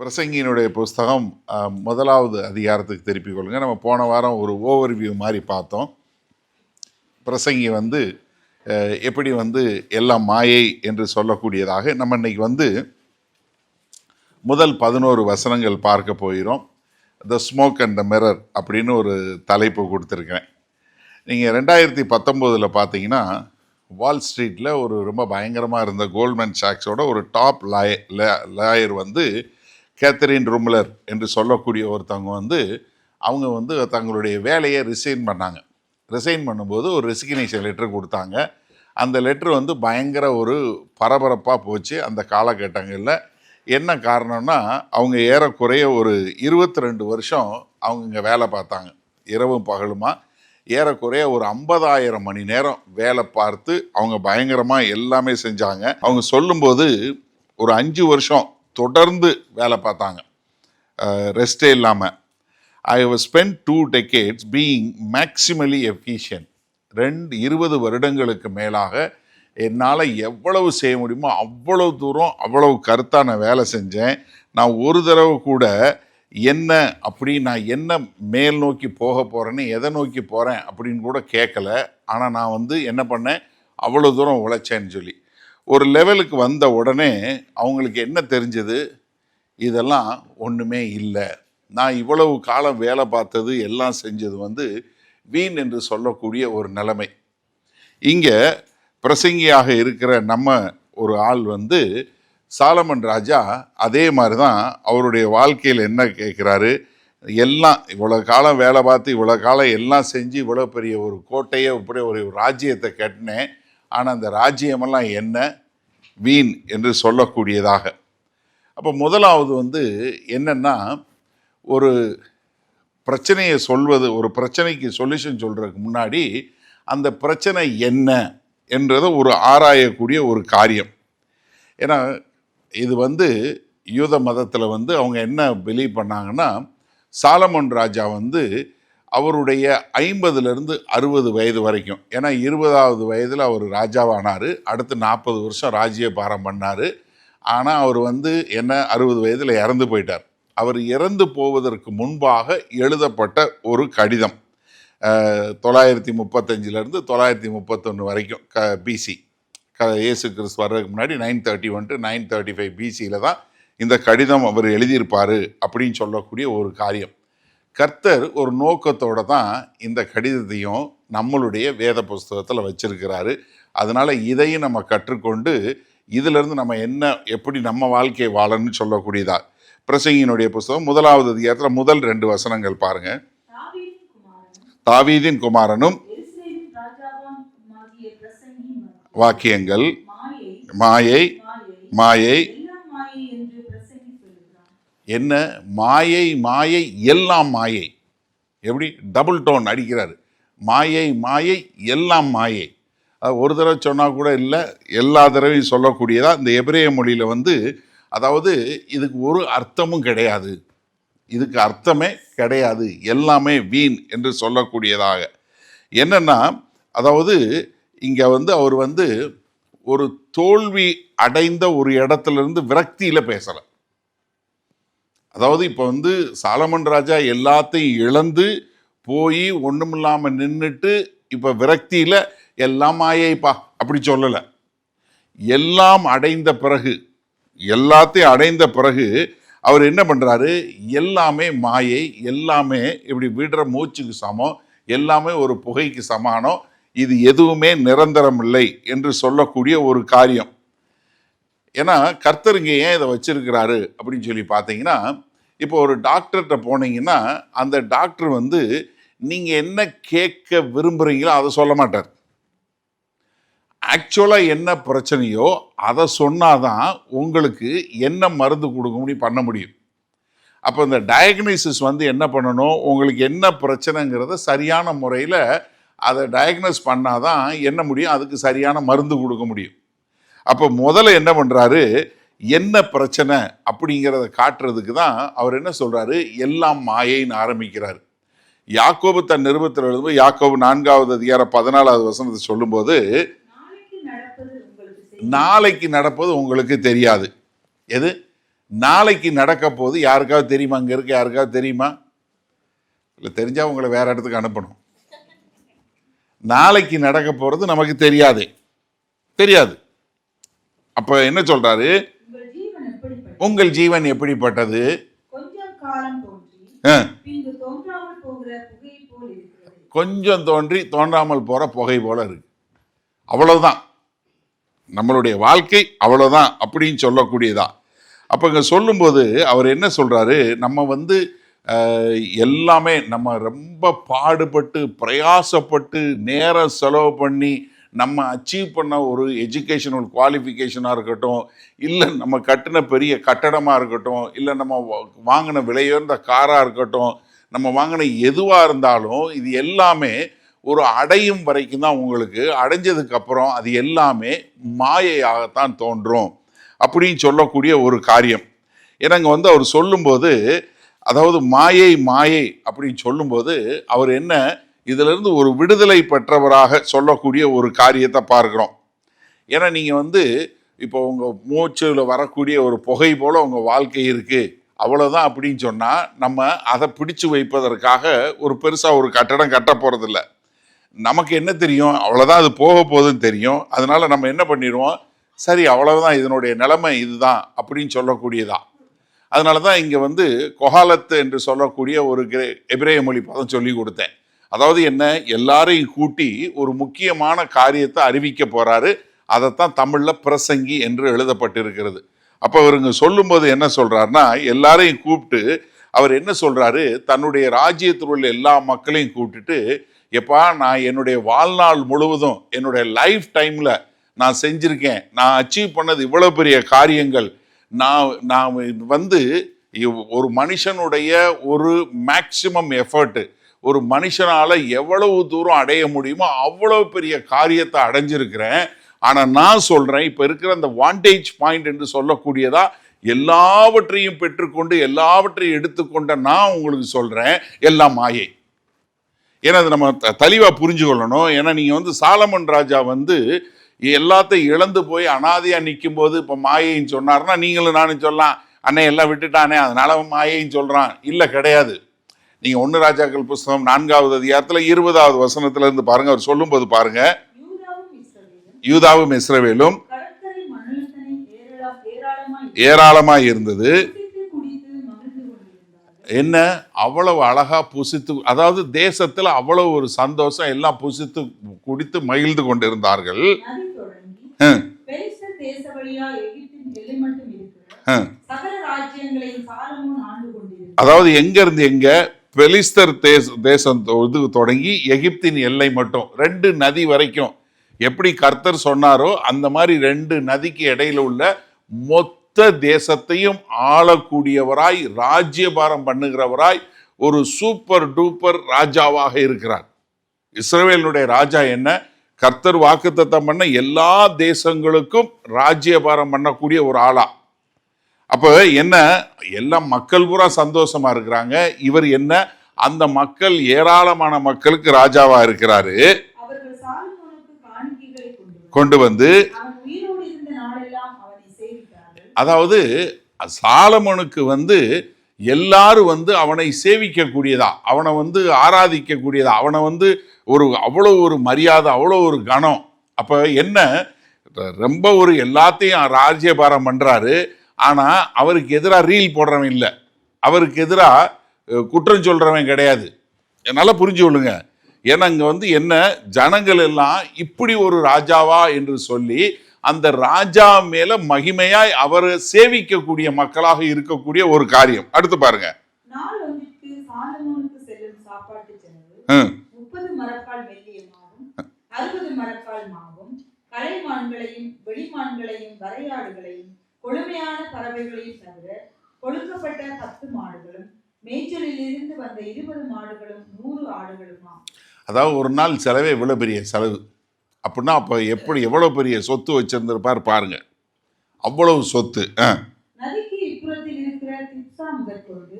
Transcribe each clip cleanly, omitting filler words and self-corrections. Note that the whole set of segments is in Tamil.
பிரசங்கியினுடைய புஸ்தகம் முதலாவது அதிகாரத்துக்கு திருப்பிக் கொள்ளுங்க. நம்ம போன வாரம் ஒரு ஓவர்வியூ மாதிரி பார்த்தோம். பிரசங்கி எப்படி எல்லாம் மாயை என்று சொல்லக்கூடியதாக நம்ம இன்னைக்கு முதல் 11 வசனங்கள் பார்க்க போகிறோம். த ஸ்மோக் அண்ட் த மிரர் அப்படின்னு ஒரு தலைப்பு கொடுத்துருக்கேன். நீங்கள் 2019 பார்த்தீங்கன்னா வால் ஸ்ட்ரீட்டில் ஒரு ரொம்ப பயங்கரமாக இருந்த கோல்ட்மேன் சாக்ஸோட ஒரு டாப் லாயர் கேத்தரின் ரும்லர் என்று சொல்லக்கூடிய ஒருத்தவங்க அவங்க தங்களுடைய வேலையை ரிசைன் பண்ணாங்க. ரிசைன் பண்ணும்போது ஒரு ரெசிக்னேஷன் லெட்டர் கொடுத்தாங்க. அந்த லெட்ரு பயங்கர ஒரு பரபரப்பாக போச்சு அந்த காலகட்டங்களில். என்ன காரணம்னா, அவங்க ஏறக்குறைய ஒரு 22 வருஷம் அவங்க இங்கே வேலை பார்த்தாங்க, இரவும் பகலுமா. ஏறக்குறைய ஒரு 50,000 மணி நேரம் வேலை பார்த்து அவங்க பயங்கரமாக எல்லாமே செஞ்சாங்க. அவங்க சொல்லும்போது ஒரு 5 வருஷம் தொடர்ந்து வேலை பார்த்தாங்க, ரெஸ்டே இல்லாமல். I have spend 2 decades being maximally efficient. 20 வருடங்களுக்கு மேலாக என்னால் எவ்வளவு செய்ய முடியுமோ அவ்வளவு தூரம் அவ்வளவு கருத்தாக நான் வேலை செஞ்சேன். நான் ஒரு தடவை கூட நான் என்ன மேல் நோக்கி போக போகிறேன்னு, எதை நோக்கி போகிறேன் அப்படின்னு கூட கேட்கல. ஆனால் நான் என்ன பண்ணேன், அவ்வளோ தூரம் உழைச்சேன்னு சொல்லி ஒரு லெவலுக்கு வந்த உடனே அவங்களுக்கு என்ன தெரிஞ்சது, இதெல்லாம் ஒன்றுமே இல்லை, நான் இவ்வளவு காலம் வேலை பார்த்தது எல்லாம் செஞ்சது வீண் என்று சொல்லக்கூடிய ஒரு நிலைமை. இங்கே பிரசங்கியாக இருக்கிற நம்ம ஒரு ஆள் சாலமன் ராஜா அதே மாதிரி தான் அவருடைய வாழ்க்கையில் என்ன கேட்குறாரு, எல்லாம் இவ்வளோ காலம் வேலை பார்த்து இவ்வளோ காலம் எல்லாம் செஞ்சு இவ்வளோ பெரிய ஒரு கோட்டையை இப்படி ஒரு ராஜ்யத்தை கட்டினேன், ஆனால் அந்த ராஜ்யமெல்லாம் என்ன, வீண் என்று சொல்லக்கூடியதாக. அப்போ முதலாவது என்னென்னா, ஒரு பிரச்சனையை சொல்வது, ஒரு பிரச்சனைக்கு சொல்யூஷன் சொல்கிறதுக்கு முன்னாடி அந்த பிரச்சனை என்ன என்றதை ஒரு ஆராயக்கூடிய ஒரு காரியம். ஏன்னா இது யூத மதத்தில் அவங்க என்ன பிலீவ் பண்ணாங்கன்னா, சாலமன் ராஜா அவருடைய 50லேருந்து 60 வயது வரைக்கும், ஏன்னா 20வது வயதில் அவர் ராஜாவானார். அடுத்து 40 வருஷம் ராஜ்யபாரம் பண்ணார். ஆனால் அவர் 60 வயதில் இறந்து போயிட்டார். அவர் இறந்து போவதற்கு முன்பாக எழுதப்பட்ட ஒரு கடிதம், 935லேருந்து 931 வரைக்கும் பிசி, இயேசு கிறிஸ்து வர்றதுக்கு முன்னாடி 931 to 935 பிசியில் தான் இந்த கடிதம் அவர் எழுதியிருப்பார் அப்படின்னு சொல்லக்கூடிய ஒரு காரியம். கர்த்தர் ஒரு நோக்கத்தோடு தான் இந்த கடிதத்தையும் நம்மளுடைய வேத புஸ்தகத்தில் வச்சிருக்கிறாரு. அதனால் இதையும் நம்ம கற்றுக்கொண்டு இதிலிருந்து நம்ம எப்படி நம்ம வாழ்க்கையை வாழணும்னு சொல்லக்கூடியதா. பிரசங்கியினுடைய புஸ்தகம் முதலாவது அதிகாரத்தில் முதல் 2 வசனங்கள் பாருங்க. தாவீதின் குமாரனும் வாக்கியங்கள் மாயை மாயை என்ன, மாயை மாயை எல்லாம் மாயை. எப்படி டபுள் டோன் அடிக்கிறாரு, மாயை மாயை எல்லாம் மாயை. அது ஒரு தடவை சொன்னால் கூட இல்லை, எல்லா தடவையும் சொல்லக்கூடியதா. இந்த எபிரேய மொழியில் அதாவது இதுக்கு ஒரு அர்த்தமும் கிடையாது, இதுக்கு அர்த்தமே கிடையாது, எல்லாமே வீண் என்று சொல்லக்கூடியதாக. என்னன்னா, அதாவது இங்கே அவர் ஒரு தோல்வி அடைந்த ஒரு இடத்துலேருந்து விரக்தியில் பேசலை. அதாவது இப்போ சாலமன் ராஜா எல்லாத்தையும் இழந்து போய் ஒன்றுமில்லாமல் நின்றுட்டு இப்போ விரக்தியில் எல்லாம் மாயைப்பா அப்படி சொல்லலை. எல்லாம் அடைந்த பிறகு, எல்லாத்தையும் அடைந்த பிறகு அவர் என்ன பண்ணுறாரு, எல்லாமே மாயை, எல்லாமே இப்படி விடுற மூச்சுக்கு சமம், எல்லாமே ஒரு புகைக்கு சமானம், இது எதுவுமே நிரந்தரம் இல்லை என்று சொல்லக்கூடிய ஒரு காரியம். ஏன்னா கர்த்தருங்க ஏன் இதை வச்சிருக்கிறாரு அப்படின்னு சொல்லி பார்த்தீங்கன்னா, இப்போ ஒரு டாக்டர்கிட்ட போனீங்கன்னா அந்த டாக்டர் நீங்கள் என்ன கேட்க விரும்புகிறீங்களோ அதை சொல்ல மாட்டார். ஆக்சுவலாக என்ன பிரச்சனையோ அதை சொன்னாதான் உங்களுக்கு என்ன மருந்து கொடுக்க முடியும், பண்ண முடியும். அப்போ இந்த டயக்னைசிஸ் என்ன பண்ணணும், உங்களுக்கு என்ன பிரச்சனைங்கிறத சரியான முறையில் அதை டயக்னோஸ் பண்ணாதான் என்ன முடியும், அதுக்கு சரியான மருந்து கொடுக்க முடியும். அப்போ முதல்ல என்ன பண்ணுறாரு, என்ன பிரச்சனை அப்படிங்கிறத காட்டுறதுக்கு தான் அவர் என்ன சொல்கிறாரு, எல்லாம் மாயைன்னு ஆரம்பிக்கிறார். யாக்கோபு தன் நிருபத்தில் எழுதும்போது யாக்கோபு 4வது அதிகாரம் 14வது வசனத்தை சொல்லும்போது, நாளைக்கு நடப்பது உங்களுக்கு தெரியாது. எது நாளைக்கு நடக்க போது யாருக்காவது தெரியுமா? அங்கே இருக்க யாருக்காவது தெரியுமா? இல்லை, தெரிஞ்சால் உங்களை வேற இடத்துக்கு அனுப்பணும். நாளைக்கு நடக்க போகிறது நமக்கு தெரியாது. அப்போ என்ன சொல்றாரு? உங்கள் ஜீவன் எப்படிப்பட்டது? கொஞ்சம் தோன்றி தோன்றாமல் போற புகை போல இருக்கு. அவ்வளவுதான் நம்மளுடைய வாழ்க்கை, அவ்வளவுதான் அப்படின்னு சொல்லக்கூடியதா. அப்ப இங்க சொல்லும்போது அவர் என்ன சொல்றாரு? நம்ம எல்லாமே நம்ம ரொம்ப பாடுபட்டு பிரயாசப்பட்டு நேரம் செலவு பண்ணி நம்ம அச்சீவ் பண்ண ஒரு எஜுகேஷனல் குவாலிஃபிகேஷனாக இருக்கட்டும், இல்லை நம்ம கட்டின பெரிய கட்டடமாக இருக்கட்டும், இல்லை நம்ம வாங்கின விலையுயர்ந்த காராக இருக்கட்டும், நம்ம வாங்கின எதுவாக இருந்தாலும் இது எல்லாமே ஒரு அடையும் வரைக்கும் தான் உங்களுக்கு. அடைஞ்சதுக்கப்புறம் அது எல்லாமே மாயையாகத்தான் தோன்றும் அப்படின்னு சொல்லக்கூடிய ஒரு காரியம். ஏன்னா இங்கே அவர் சொல்லும்போது, அதாவது மாயை அப்படின்னு சொல்லும்போது அவர் என்ன இதிலிருந்து ஒரு விடுதலை பெற்றவராக சொல்லக்கூடிய ஒரு காரியத்தை பார்க்கிறோம். ஏன்னா நீங்கள் இப்போ உங்கள் மூச்சில் வரக்கூடிய ஒரு புகை போல் உங்கள் வாழ்க்கை இருக்குது, அவ்வளோதான் அப்படின்னு சொன்னால் நம்ம அதை பிடிச்சு வைப்பதற்காக ஒரு பெருசாக ஒரு கட்டடம் கட்ட போகிறதில்ல. நமக்கு என்ன தெரியும்? அவ்வளோதான், அது போக போகுதுன்னு தெரியும். அதனால் நம்ம என்ன பண்ணிடுவோம்? சரி, அவ்வளவுதான், இதனுடைய நிலைமை இதுதான் அப்படின்னு சொல்லக்கூடியதா. அதனால தான் இங்கே கொஹாலத்து என்று சொல்லக்கூடிய ஒரு எபிரேய மொழி பதம் சொல்லி கொடுத்தேன். அதாவது என்ன? எல்லாரையும் கூட்டி ஒரு முக்கியமான காரியத்தை அறிவிக்க போறாரு. அதைத்தான் தமிழ்ல பிரசங்கி என்று எழுதப்பட்டிருக்கிறது. அப்போ அவருங்க சொல்லும்போது என்ன சொல்றாருன்னா, எல்லாரையும் கூப்பிட்டு அவர் என்ன சொல்றாரு? தன்னுடைய ராஜ்யத்தில் உள்ள எல்லா மக்களையும் கூப்பிட்டுட்டு, எப்பா, நான் என்னுடைய வாழ்நாள் முழுவதும் என்னுடைய லைஃப் டைம்ல நான் செஞ்சிருக்கேன், நான் அச்சீவ் பண்ணது இவ்வளவு பெரிய காரியங்கள். நான் ஒரு மனுஷனுடைய ஒரு மேக்சிமம் எஃபர்ட், ஒரு மனுஷனால எவ்வளவு தூரம் அடைய முடியுமோ அவ்வளவு பெரிய காரியத்தை அடைஞ்சிருக்கிறேன். ஆனா நான் சொல்றேன், இப்ப இருக்கிற அந்த வாண்டேஜ் பாயிண்ட் என்று சொல்லக்கூடியதா, எல்லாவற்றையும் பெற்றுக்கொண்டு எல்லாவற்றையும் எடுத்துக்கொண்ட நான் உங்களுக்கு சொல்றேன், எல்லாம் மாயை. ஏன்னா அது நம்ம தெளிவா புரிஞ்சு கொள்ளணும். ஏன்னா நீங்க சாலமன் ராஜா எல்லாத்தையும் இழந்து போய் அனாதையா நிற்கும் போது இப்ப மாயைன்னு சொன்னார்னா, நீங்களும் நானும் சொல்லலாம், அண்ணே எல்லாம் விட்டுட்டானே அதனால மாயைன்னு சொல்றான். இல்ல, கிடையாது. நீங்க 1 ராஜாக்கள் புஸ்தகம் 4வது அதிகாரத்துல 20வது வசனத்துல இருந்து பாருங்க. அவர் சொல்லும் போது பாருங்க, யூதாவும் இஸ்ரவேலும் ஏராளமாய் இருந்தது. என்ன அவ்வளவு அழகா புசித்து, அதாவது தேசத்துல அவ்வளவு ஒரு சந்தோஷம், எல்லாம் புசித்து குடித்து மகிழ்ந்து கொண்டிருந்தார்கள். அதாவது எங்க இருந்து எங்க? பெலிஸ்தர் தேசம் தொடங்கி எகிப்தின் எல்லை மட்டும் 2 நதி வரைக்கும் எப்படி கர்த்தர் சொன்னாரோ அந்த மாதிரி 2 நதிக்கு இடையில உள்ள மொத்த தேசத்தையும் ஆளக்கூடியவராய், ராஜ்யபாரம் பண்ணுகிறவராய், ஒரு சூப்பர் டூப்பர் ராஜாவாக இருக்கிறார். இஸ்ரவேலுடைய ராஜா என்ன? கர்த்தர் வாக்குத்தத்தம் பண்ண எல்லா தேசங்களுக்கும் ராஜ்யபாரம் பண்ணக்கூடிய ஒரு ஆளா. அப்ப என்ன, எல்லாம் மக்கள் பூரா சந்தோஷமா இருக்கிறாங்க. இவர் என்ன, அந்த மக்கள் ஏராளமான மக்களுக்கு ராஜாவா இருக்கிறாரு. கொண்டு அதாவது சாலமோனுக்கு எல்லாரும் அவனை சேவிக்க கூடியதா, அவனை ஆராதிக்க கூடியதா, அவனை அவ்வளவு ஒரு மரியாதை, அவ்வளவு ஒரு கணம். அப்ப என்ன, ரொம்ப ஒரு எல்லாத்தையும் ராஜ்யபாரம் பண்றாரு. ஆனா அவருக்கு எதிராக ரீல் போடுறவன் இல்லை, அவருக்கு எதிராக குற்றம் சொல்றவன் கிடையாது. நல்லா புரிஞ்சு கொள்ளுங்க. ஏன்னா இங்க என்ன, ஜனங்கள் எல்லாம் இப்படி ஒரு ராஜாவா என்று சொல்லி அந்த ராஜா மேல மகிமையாய் அவர் சேவிக்கக்கூடிய மக்களாக இருக்கக்கூடிய ஒரு காரியம். அடுத்து பாருங்க, 30 மரக்கால் வெள்ளியமாகும், 60 மரக்கால் மாவும், கலைமான்களையும் வெளிமான்களையும் வரையாடுகளையும் கொழுமையான பறவைகளையும் தவிர கொழுக்கப்பட்ட 10 மாடுகளும், மேய்ச்சலில் இருந்து வந்த 20 மாடுகளும் 100 ஆடுகளுமா. அதாவது ஒரு நாள் செலவே இவ்வளவு பெரிய செலவு அப்படின்னா அப்ப எப்படி எவ்வளவு பெரிய சொத்து வச்சிருந்திருப்பார் பாருங்க. அவ்வளவு சொத்து. நதிக்கு இப்புறத்தில் இருக்கிற திப்சா முதற்கொண்டு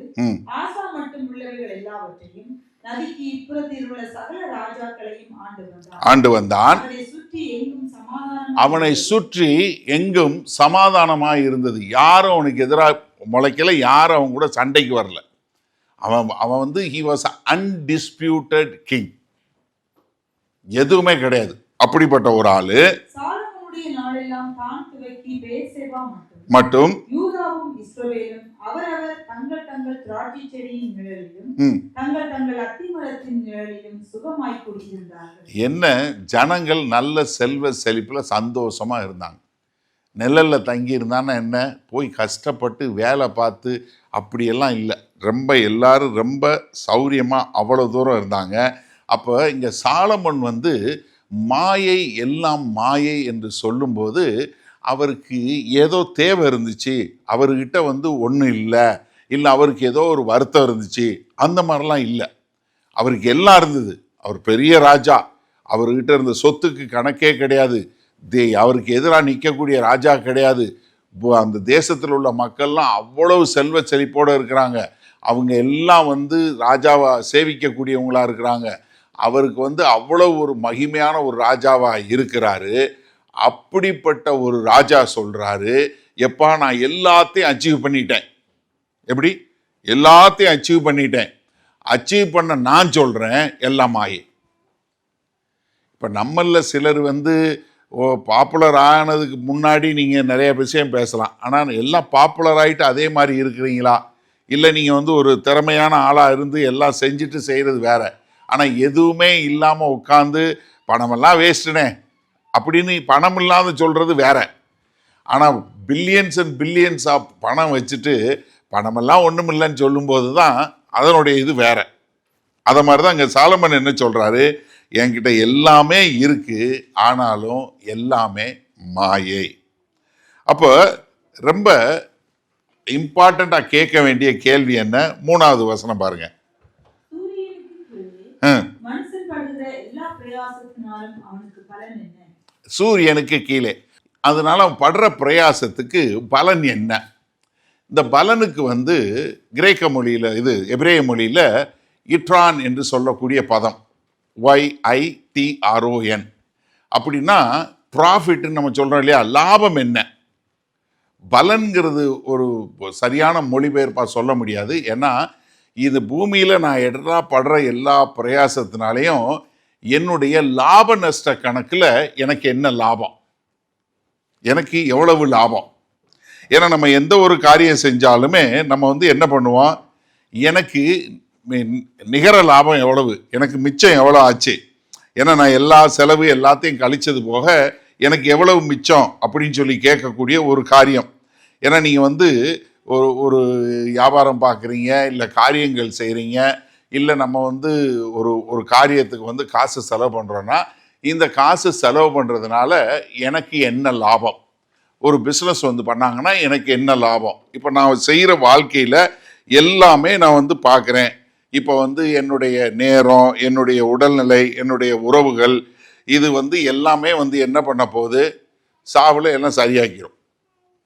ஆசா மட்டும் உள்ளவைகள் எல்லாவற்றையும், நதிக்கு இப்புறத்தில் உள்ள சகல ராஜாக்களையும் ஆண்டு வந்தான். அவனை சுற்றி எங்கும் சமாதானமாய் இருந்தது. யாரும் அவனுக்கு எதிராக முளைக்கல, யாரும் அவன் கூட சண்டைக்கு வரல. அவன் வந்து he was undisputed king. எதுவுமே கிடையாது. அப்படிப்பட்ட ஒரு ஆளு. சாலமோனுடைய நாளெல்லாம் தான் துவக்கி பெயர்செபா மட்டும் யூதாவும் இஸ்ரவேலும் அவரவர் தங்கள் தங்கள் திராட்சை செடியின் நிழலிலும் தங்கள் தங்கள் அத்திமரத்தின் நிழலிலும் சுகமாய் குடியிருந்தார்கள். என்ன ஜனங்கள் நல்ல செல்வ செழிப்புல சந்தோஷமா இருந்தாங்க. நிழல்ல தங்கி இருந்தான்னா என்ன, போய் கஷ்டப்பட்டு வேலை பார்த்து அப்படியெல்லாம் இல்லை. ரொம்ப எல்லாரும் ரொம்ப சௌரியமா அவ்வளோ தூரம் இருந்தாங்க. அப்போ இங்கே சாலமன் வந்து மாயை, எல்லாம் மாயை என்று சொல்லும்போது அவருக்கு ஏதோ தேவை இருந்துச்சு, அவர்கிட்ட வந்து ஒன்றும் இல்லை, அவருக்கு ஏதோ ஒரு வருத்தம் இருந்துச்சு, அந்த மாதிரிலாம் இல்லை. அவருக்கு எல்லாம் இருந்தது. அவர் பெரிய ராஜா, அவர்கிட்ட இருந்த சொத்துக்கு கணக்கே கிடையாது. அவருக்கு எதிராக நிற்கக்கூடிய ராஜா கிடையாது. அந்த தேசத்தில் உள்ள மக்கள்லாம் அவ்வளவு செல்வ செழிப்போடு இருக்கிறாங்க. அவங்க எல்லாம் வந்து ராஜாவா சேவிக்கக்கூடியவங்களா இருக்கிறாங்க. அவருக்கு வந்து அவ்வளவு ஒரு மகிமையான ஒரு ராஜாவா இருக்கிறாரு. அப்படிப்பட்ட ஒரு ராஜா சொல்றாரு, எப்பா நான் எல்லாத்தையும் அச்சீவ் பண்ணிட்டேன். எப்படி? எல்லாத்தையும் அச்சீவ் பண்ணிட்டேன். அச்சீவ் பண்ண நான் சொல்றேன் எல்லாம் மாயை. இப்ப நம்மள சிலர் வந்து பாப்புலர் ஆனதுக்கு முன்னாடி நீங்க நிறைய விஷயம் பேசலாம். ஆனா எல்லாம் பாப்புலர் ஆயிட்டு அதே மாதிரி இருக்கிறீங்களா? இல்லை நீங்க வந்து ஒரு திறமையான ஆளா இருந்து எல்லாம் செஞ்சுட்டு செய்யறது வேற. ஆனா எதுவுமே இல்லாம உட்காந்து பணமெல்லாம் வேஸ்ட்டுனே அப்படின்னு பணம் இல்லாத சொல்றது வேற. ஆனா பில்லியன்ஸ் அண்ட் பில்லியன்ஸ் ஆஃப் பணம் வச்சுட்டு பணமெல்லாம் ஒண்ணும் இல்லைன்னு சொல்லும்போது தான் அதனுடைய இது வேற. அதை மாதிரிதான் இங்க சாலமன் என்ன சொல்றாரு, என்கிட்ட எல்லாமே இருக்கு, ஆனாலும் எல்லாமே மாயை. அப்போ ரொம்ப இம்பார்ட்டண்டா கேட்க வேண்டிய கேள்வி என்ன? 3வது வசனம் பாருங்க. சூரியனுக்கு கீழே, அதனால அவன் படுற பிரயாசத்துக்கு பலன் என்ன? இந்த பலனுக்கு வந்து கிரேக்க மொழியில, இது எபிரேய மொழியில இட்ரான் என்று சொல்லக்கூடிய பதம், YITRON. அப்படின்னா ப்ராஃபிட்னு நம்ம சொல்றோம் இல்லையா, லாபம் என்ன? பலன்கிறது ஒரு சரியான மொழிபெயர்ப்பா சொல்ல முடியாது. ஏன்னா இது பூமியில நான் படுற எல்லா பிரயாசத்தினாலையும் என்னுடைய லாப நஷ்ட கணக்குல எனக்கு என்ன லாபம், எனக்கு எவ்வளவு லாபம். ஏன்னா நம்ம எந்த ஒரு காரியம் செஞ்சாலுமே நம்ம வந்து என்ன பண்ணுவோம், எனக்கு நிகர லாபம் எவ்வளவு, எனக்கு மிச்சம் எவ்வளோ ஆச்சு, ஏன்னா நான் எல்லா செலவு எல்லாத்தையும் கழிச்சது போக எனக்கு எவ்வளவு மிச்சம் அப்படின்னு சொல்லி கேட்கக்கூடிய ஒரு காரியம். ஏன்னா நீங்கள் வந்து ஒரு வியாபாரம் பார்க்குறீங்க, இல்லை காரியங்கள் செய்கிறீங்க, இல்லை நம்ம வந்து ஒரு காரியத்துக்கு வந்து காசு செலவு பண்ணுறோன்னா இந்த காசு செலவு பண்ணுறதுனால எனக்கு என்ன லாபம், ஒரு பிஸ்னஸ் வந்து பண்ணாங்கன்னா எனக்கு என்ன லாபம். இப்போ நான் செய்கிற வாழ்க்கையில் எல்லாமே நான் வந்து பார்க்குறேன். இப்போ வந்து என்னுடைய நேரம், என்னுடைய உடல்நிலை, என்னுடைய உறவுகள், இது வந்து எல்லாமே வந்து என்ன பண்ண போகுது, சாவில் எல்லாம் சரியாக்கிடும்.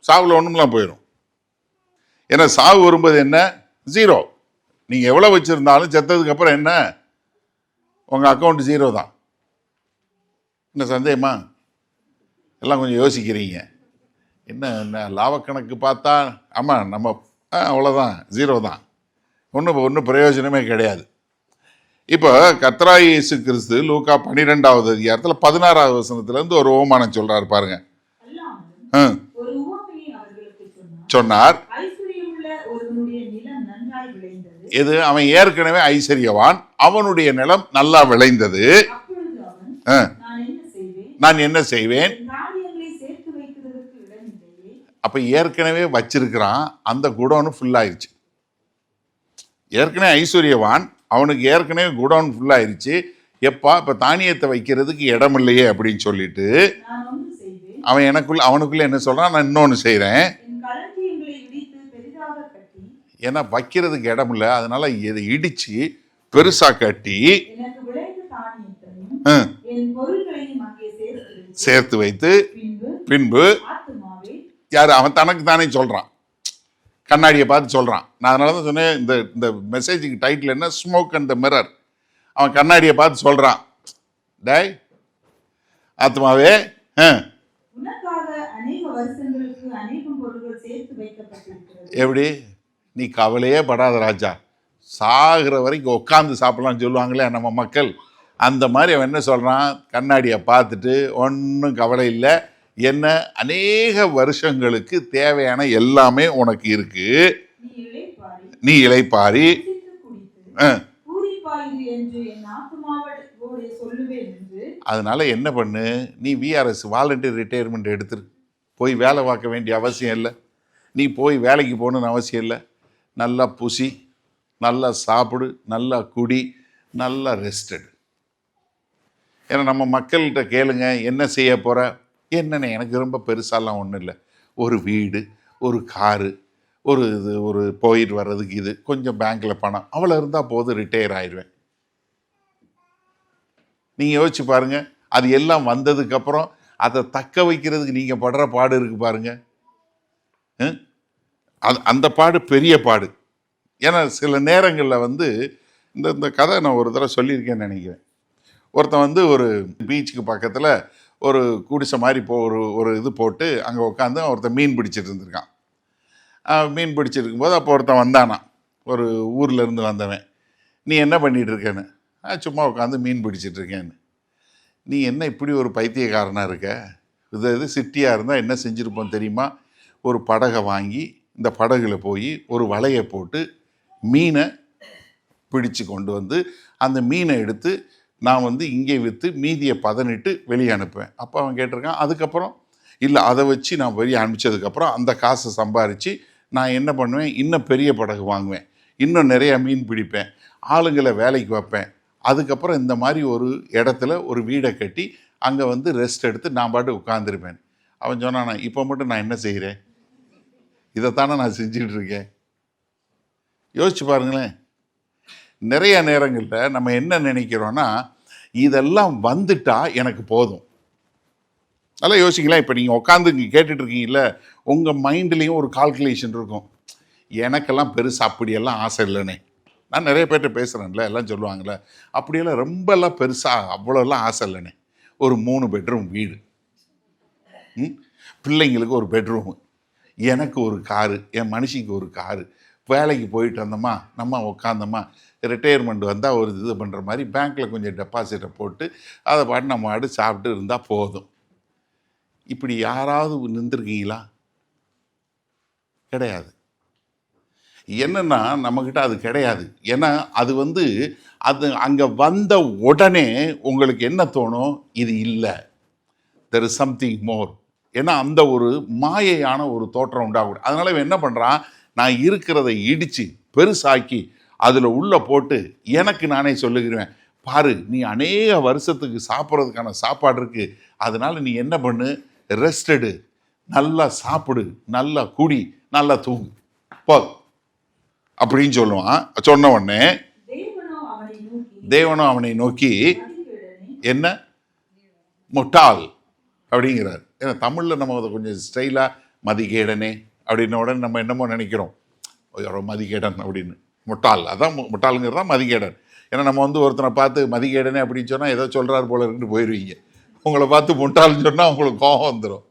சாவில் ஒன்றும்லாம் போயிடும். ஏன்னா சாவு வரும்போது என்ன, ஜீரோ. நீங்கள் எவ்வளோ வச்சுருந்தாலும் செத்ததுக்கு அப்புறம் என்ன, உங்கள் அக்கௌண்ட் ஜீரோ தான். என்ன சந்தேகமா? எல்லாம் கொஞ்சம் யோசிக்கிறீங்க. என்ன லாபக்கணக்கு பார்த்தா, ஆமாம் நம்ம அவ்வளோதான், ஜீரோ தான், ஒன்றும் பிரயோஜனமே கிடையாது. இப்போ கர்த்தராகிய இயேசு கிறிஸ்து லூக்கா 12வது அதிகாரத்தில் 16வது வசனத்திலிருந்து ஒரு ஓமானம் சொல்றாரு பாருங்க. சொன்னார், இது அவன் ஏற்கனவே ஐஸ்வர்யவான், அவனுடைய நிலம் நல்லா விளைந்தது. நான் என்ன செய்வேன்? அப்ப ஏற்கனவே வச்சிருக்கிறான், அந்த குடோனு ஃபுல் ஆயிடுச்சு. ஏற்கனவே ஐஸ்வர்யவான், அவனுக்கு ஏற்கனவே குடோன் ஃபுல் ஆயிடுச்சு. எப்பா இப்ப தானியத்தை வைக்கிறதுக்கு இடம் இல்லையே அப்படின்னு சொல்லிட்டு அவன் அவனுக்குள்ள என்ன சொல்றான், நான் இன்னொன்னு செய்யறேன். ஏன்னா வைக்கிறதுக்கு இடம் இல்லை, அதனால இதை இடிச்சு பெருசா கட்டி சேர்த்து வைத்து பின்பு யாரு, அவன் தனக்கு தானே சொல்றான், கண்ணாடியை பார்த்து சொல்றான். நான் அதனால தான் சொன்னேன், இந்த மெசேஜுக்கு டைட்டில் என்ன, ஸ்மோக் அண்ட் த மிரர். அவன் கண்ணாடியை பார்த்து சொல்றான், டேய் ஆத்மாவே, உனக்காக அநேக வருஷங்களுக்கு அநேகம் பொருட்கள் சேர்த்து வைக்கப்பட்டிருக்கிறது. எப்படி? நீ கவலையே படாத ராஜா, சாகிற வரைக்கும் உட்காந்து சாப்பிடலாம்னு சொல்லுவாங்களே நம்ம மக்கள், அந்த மாதிரி அவன் என்ன சொல்கிறான், கண்ணாடியை பார்த்துட்டு ஒன்றும் கவலை இல்லை, என்ன அநேக வருஷங்களுக்கு தேவையான எல்லாமே உனக்கு இருக்கு, நீ இளைப்பாரி அதனால என்ன பண்ணு, நீ விஆர்எஸ் வாலண்டியர் ரிட்டையர்மெண்ட் எடுத்துரு, போய் வேலை பார்க்க வேண்டிய அவசியம் இல்லை, நீ போய் வேலைக்கு போகணுன்னு அவசியம் இல்லை, நல்லா புசி, நல்லா சாப்பிடு, நல்லா குடி, நல்லா ரெஸ்டடு. ஏன்னா நம்ம மக்கள்கிட்ட கேளுங்க, என்ன செய்ய போகிற, என்னென்ன எனக்கு ரொம்ப பெருசாலாம் ஒன்றும் இல்லை, ஒரு வீடு, ஒரு காரு, ஒரு போயிட்டு வர்றதுக்கு இது கொஞ்சம் பேங்க்கில் பணம், அவ்வளோ இருந்தால் போதும், ரிட்டையர் ஆயிடுவேன். நீங்கள் யோசிச்சு பாருங்கள், அது எல்லாம் வந்ததுக்கப்புறம் அதை தக்க வைக்கிறதுக்கு நீங்கள் படுற பாடு இருக்குது பாருங்கள். அந்த பாடு பெரிய பாடு. ஏன்னா சில நேரங்களில் இந்த கதை நான் ஒரு தடவை சொல்லியிருக்கேன்னு நினைக்கிறேன். ஒருத்தன் ஒரு பீச்சுக்கு பக்கத்தில் ஒரு குடிசை மாதிரி ஒரு இது போட்டு அங்கே உட்காந்து ஒருத்தன் மீன் பிடிச்சிட்டு இருந்திருக்கான். மீன் பிடிச்சிட்டு இருக்கும்போது அப்போ ஒருத்தன் வந்தானா, ஒரு ஊரில் இருந்து வந்தவன். நீ என்ன பண்ணிகிட்டு இருக்கேன்னு, சும்மா உட்காந்து மீன் பிடிச்சிட்டு இருக்கேன்னு. நீ என்ன இப்படி ஒரு பைத்தியக்காரனாக இருக்க, இது சிட்டியாக இருந்தால் என்ன செஞ்சுருப்போம் தெரியுமா, ஒரு படகை வாங்கி இந்த படகுல போய் ஒரு வலையை போட்டு மீனை பிடிச்சு கொண்டு வந்து அந்த மீனை எடுத்து நான் இங்கே விற்று மீதியை பதனிட்டு வெளியே அனுப்புவேன். அப்போ அவன் கேட்டிருக்கான், அதுக்கப்புறம் இல்லை, அதை வச்சு நான் வெளியே அனுப்பிச்சதுக்கப்புறம் அந்த காசை சம்பாரித்து நான் என்ன பண்ணுவேன், இன்னும் பெரிய படகு வாங்குவேன், இன்னும் நிறையா மீன் பிடிப்பேன், ஆளுங்களை வேலைக்கு வைப்பேன், அதுக்கப்புறம் இந்த மாதிரி ஒரு இடத்துல ஒரு வீடை கட்டி அங்கே ரெஸ்ட் எடுத்து நான் பாட்டு உட்காந்துருப்பேன். அவன் சொன்னான், இப்போ மட்டும் நான் என்ன செய்கிறேன், இதைத்தானே நான் செஞ்சுட்டு இருக்கேன். யோசிச்சு பாருங்களேன். நிறைய நேரங்களில் நம்ம என்ன நினைக்கிறோன்னா, இதெல்லாம் வந்துட்டா எனக்கு போதும். அதெல்லாம் யோசிக்கலாம். இப்போ நீங்கள் உட்காந்து இங்கே கேட்டுட்ருக்கீங்கள, உங்கள் மைண்ட்லேயும் ஒரு கால்குலேஷன் இருக்கும், எனக்கெல்லாம் பெருசு அப்படியெல்லாம் ஆசை இல்லைண்ணே. நான் நிறைய பேர்கிட்ட பேசுகிறேன்ல, எல்லாம் சொல்லுவாங்கள்ல, அப்படியெல்லாம் ரொம்பலாம் பெருசாக அவ்வளோலாம் ஆசை இல்லைண்ணே. ஒரு 3 பெட்ரூம் வீடு, பிள்ளைங்களுக்கு ஒரு பெட்ரூமு, எனக்கு ஒரு காரு, என் மனுஷிக்கு ஒரு காரு, வேலைக்கு போயிட்டு வந்தோமா, நம்ம உட்காந்தோமா, ரிட்டையர்மெண்ட் வந்தால் ஒரு இது பண்ணுற மாதிரி பேங்க்கில் கொஞ்சம் டெபாசிட்டை போட்டு அதை பாட்டு நம்ம ஆடு சாப்பிட்டு இருந்தால் போதும். இப்படி யாராவது நின்றுருக்கீங்களா? கிடையாது. என்னன்னா நம்மக்கிட்ட அது கிடையாது. ஏன்னா அது அது அங்கே வந்த உடனே உங்களுக்கு என்ன தோணும், இது இல்லை, தெர் இஸ் சம்திங் மோர். ஏன்னா அந்த ஒரு மாயையான ஒரு தோற்றம் உண்டாகும். அதனால இவன் என்ன பண்ணுறான், நான் இருக்கிறதை இடித்து பெருசாக்கி அதில் உள்ளே போட்டு எனக்கு நானே சொல்லுகிறேன், பாரு நீ அநேக வருஷத்துக்கு சாப்பிட்றதுக்கான சாப்பாடு இருக்குது, அதனால் நீ என்ன பண்ணு, ரெஸ்ட் எடு, நல்லா சாப்பிடு, நல்லா குடி, நல்லா தூங்கு போதும் அப்படின்னு சொல்லுவான். சொன்ன உடனே தேவனும் அவனை நோக்கி என்ன முட்டாள் அப்படிங்கிறார். ஏன்னா தமிழில் நம்ம அதை கொஞ்சம் ஸ்டைலாக மதிகேடனே அப்படின்ன உடனே நம்ம என்னமோ நினைக்கிறோம், மதிகேடன் அப்படின்னு. முட்டாள், அதான் முட்டாளுங்கிறது தான் மதிகேடன். ஏன்னா நம்ம ஒருத்தனை பார்த்து மதிகேடனே அப்படின்னு சொன்னால் ஏதோ சொல்கிறாரு போல இருக்குன்னு போயிடுவீங்க. உங்களை பார்த்து முட்டாள்னு சொன்னால் உங்களுக்கு கோபம் வந்துடும்.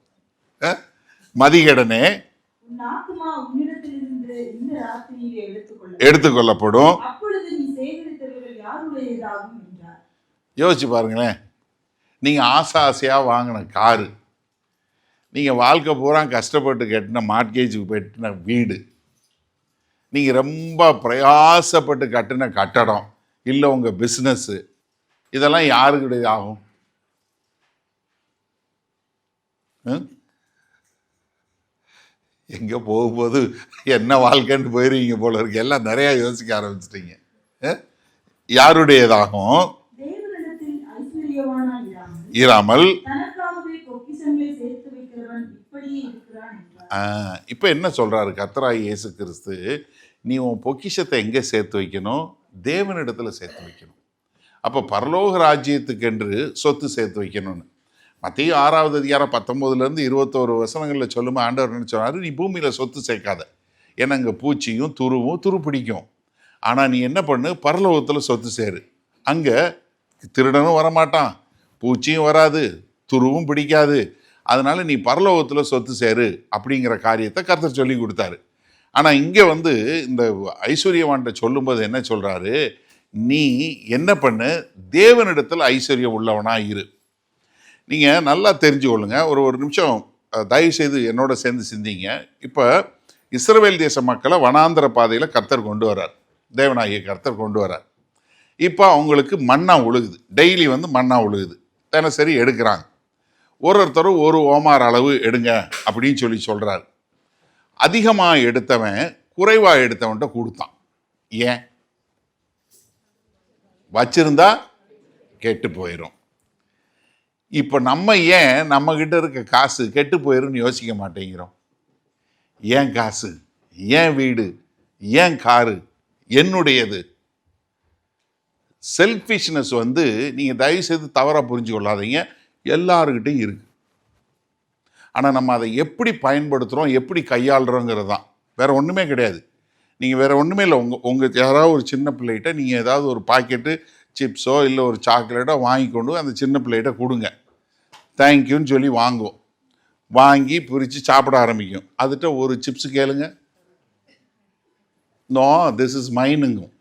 மதிகேடனே எடுத்துக்கொள்ளப்படும். யோசிச்சு பாருங்களேன், நீங்கள் ஆசையாக வாங்கின காரு, நீங்கள் வாழ்க்கை பூரா கஷ்டப்பட்டு கட்டின மார்ட்கேஜுக்கு கட்டின வீடு, நீங்கள் ரொம்ப பிரயாசப்பட்டு கட்டின கட்டடம், இல்லை உங்கள் பிஸ்னஸ்ஸு, இதெல்லாம் யாருக்கிட்ட ஆகும்? எங்கே போகும்போது என்ன வாழ்க்கைன்னு போயிருவீங்க போல இருக்கு. எல்லாம் நிறையா யோசிக்க ஆரம்பிச்சிட்டீங்க. யாருடையதாகும்? இராமல். இப்போ என்ன சொல்கிறாரு கர்த்தராகிய இயேசு கிறிஸ்து, நீ உன் பொக்கிஷத்தை எங்கே சேர்த்து வைக்கணும்? தேவனிடத்தில் சேர்த்து வைக்கணும். அப்போ பரலோக ராஜ்யத்துக்கென்று சொத்து சேர்த்து வைக்கணும்னு மத்தேயு 6வது அதிகாரம் 19 21 வசனங்களில் சொல்லுமா ஆண்டவர் என்ன சொன்னார், நீ பூமியில் சொத்து சேர்க்காத, ஏன்னா அங்கே பூச்சியும் துரு பிடிக்கும். ஆனால் நீ என்ன பண்ணு, பரலோகத்தில் சொத்து சேரு, அங்கே திருடனும் வரமாட்டான், பூச்சியும் வராது, துருவும் பிடிக்காது, அதனால நீ பரலோகத்தில் சொத்து சேரு அப்படிங்கிற காரியத்தை கர்த்தர் சொல்லி கொடுத்தாரு. ஆனால் இங்கே வந்து இந்த ஐஸ்வர்யவான்கிட்ட சொல்லும்போது என்ன சொல்கிறாரு, நீ என்ன பண்ணு, தேவனிடத்தில் ஐஸ்வர்யம் உள்ளவனாக இரு. நீங்கள் நல்லா தெரிஞ்சுக்கொள்ளுங்க. ஒரு நிமிஷம் தயவு செய்து என்னோட சேர்ந்து சிந்திங்க. இப்போ இஸ்ரவேல் தேச மக்களை வனாந்திர பாதையில் கர்த்தர் கொண்டு வரார், தேவனாகிய கர்த்தர் கொண்டு வரார். இப்போ அவங்களுக்கு மண்ணா உழுகுது, டெய்லி வந்து மண்ணா உழுகுது, தினசரி எடுக்கிறாங்க. ஒருத்தரும் ஒரு ஓமார் அளவு எடுங்க அப்படின்னு சொல்லி சொல்கிறார். அதிகமாக எடுத்தவன் குறைவாக எடுத்தவன்கிட்ட கொடுத்தான். ஏன்? வச்சிருந்தா கெட்டு போயிடும். இப்போ நம்ம ஏன் நம்மக்கிட்ட இருக்க காசு கெட்டு போயிடும்னு யோசிக்க மாட்டேங்கிறோம்? ஏன் காசு, ஏன் வீடு, ஏன் காரு என்னுடையது? செல்ஃபிஷ்னஸ் வந்து நீங்கள் தயவு செய்து தவறாக புரிஞ்சு கொள்ளாதீங்க, எல்லாருக்கிட்டையும் இருக்கு. ஆனால் நம்ம அதை எப்படி பயன்படுத்துகிறோம், எப்படி கையாளுறோங்கிறது தான், வேறு ஒன்றுமே கிடையாது. நீங்கள் வேறு ஒன்றுமே இல்லை. உங்கள் யாராவது ஒரு சின்ன பிள்ளைகிட்ட நீங்கள் ஏதாவது ஒரு பாக்கெட்டு சிப்ஸோ இல்லை ஒரு சாக்லேட்டோ வாங்கி கொண்டு அந்த சின்ன பிள்ளைகிட்ட கொடுங்க, தேங்க்யூன்னு சொல்லி வாங்குவோம். வாங்கி பிரித்து சாப்பிட ஆரம்பிக்கும். அதுகிட்ட ஒரு சிப்ஸு கேளுங்க, நோ திஸ் இஸ் மைனுங்கும்.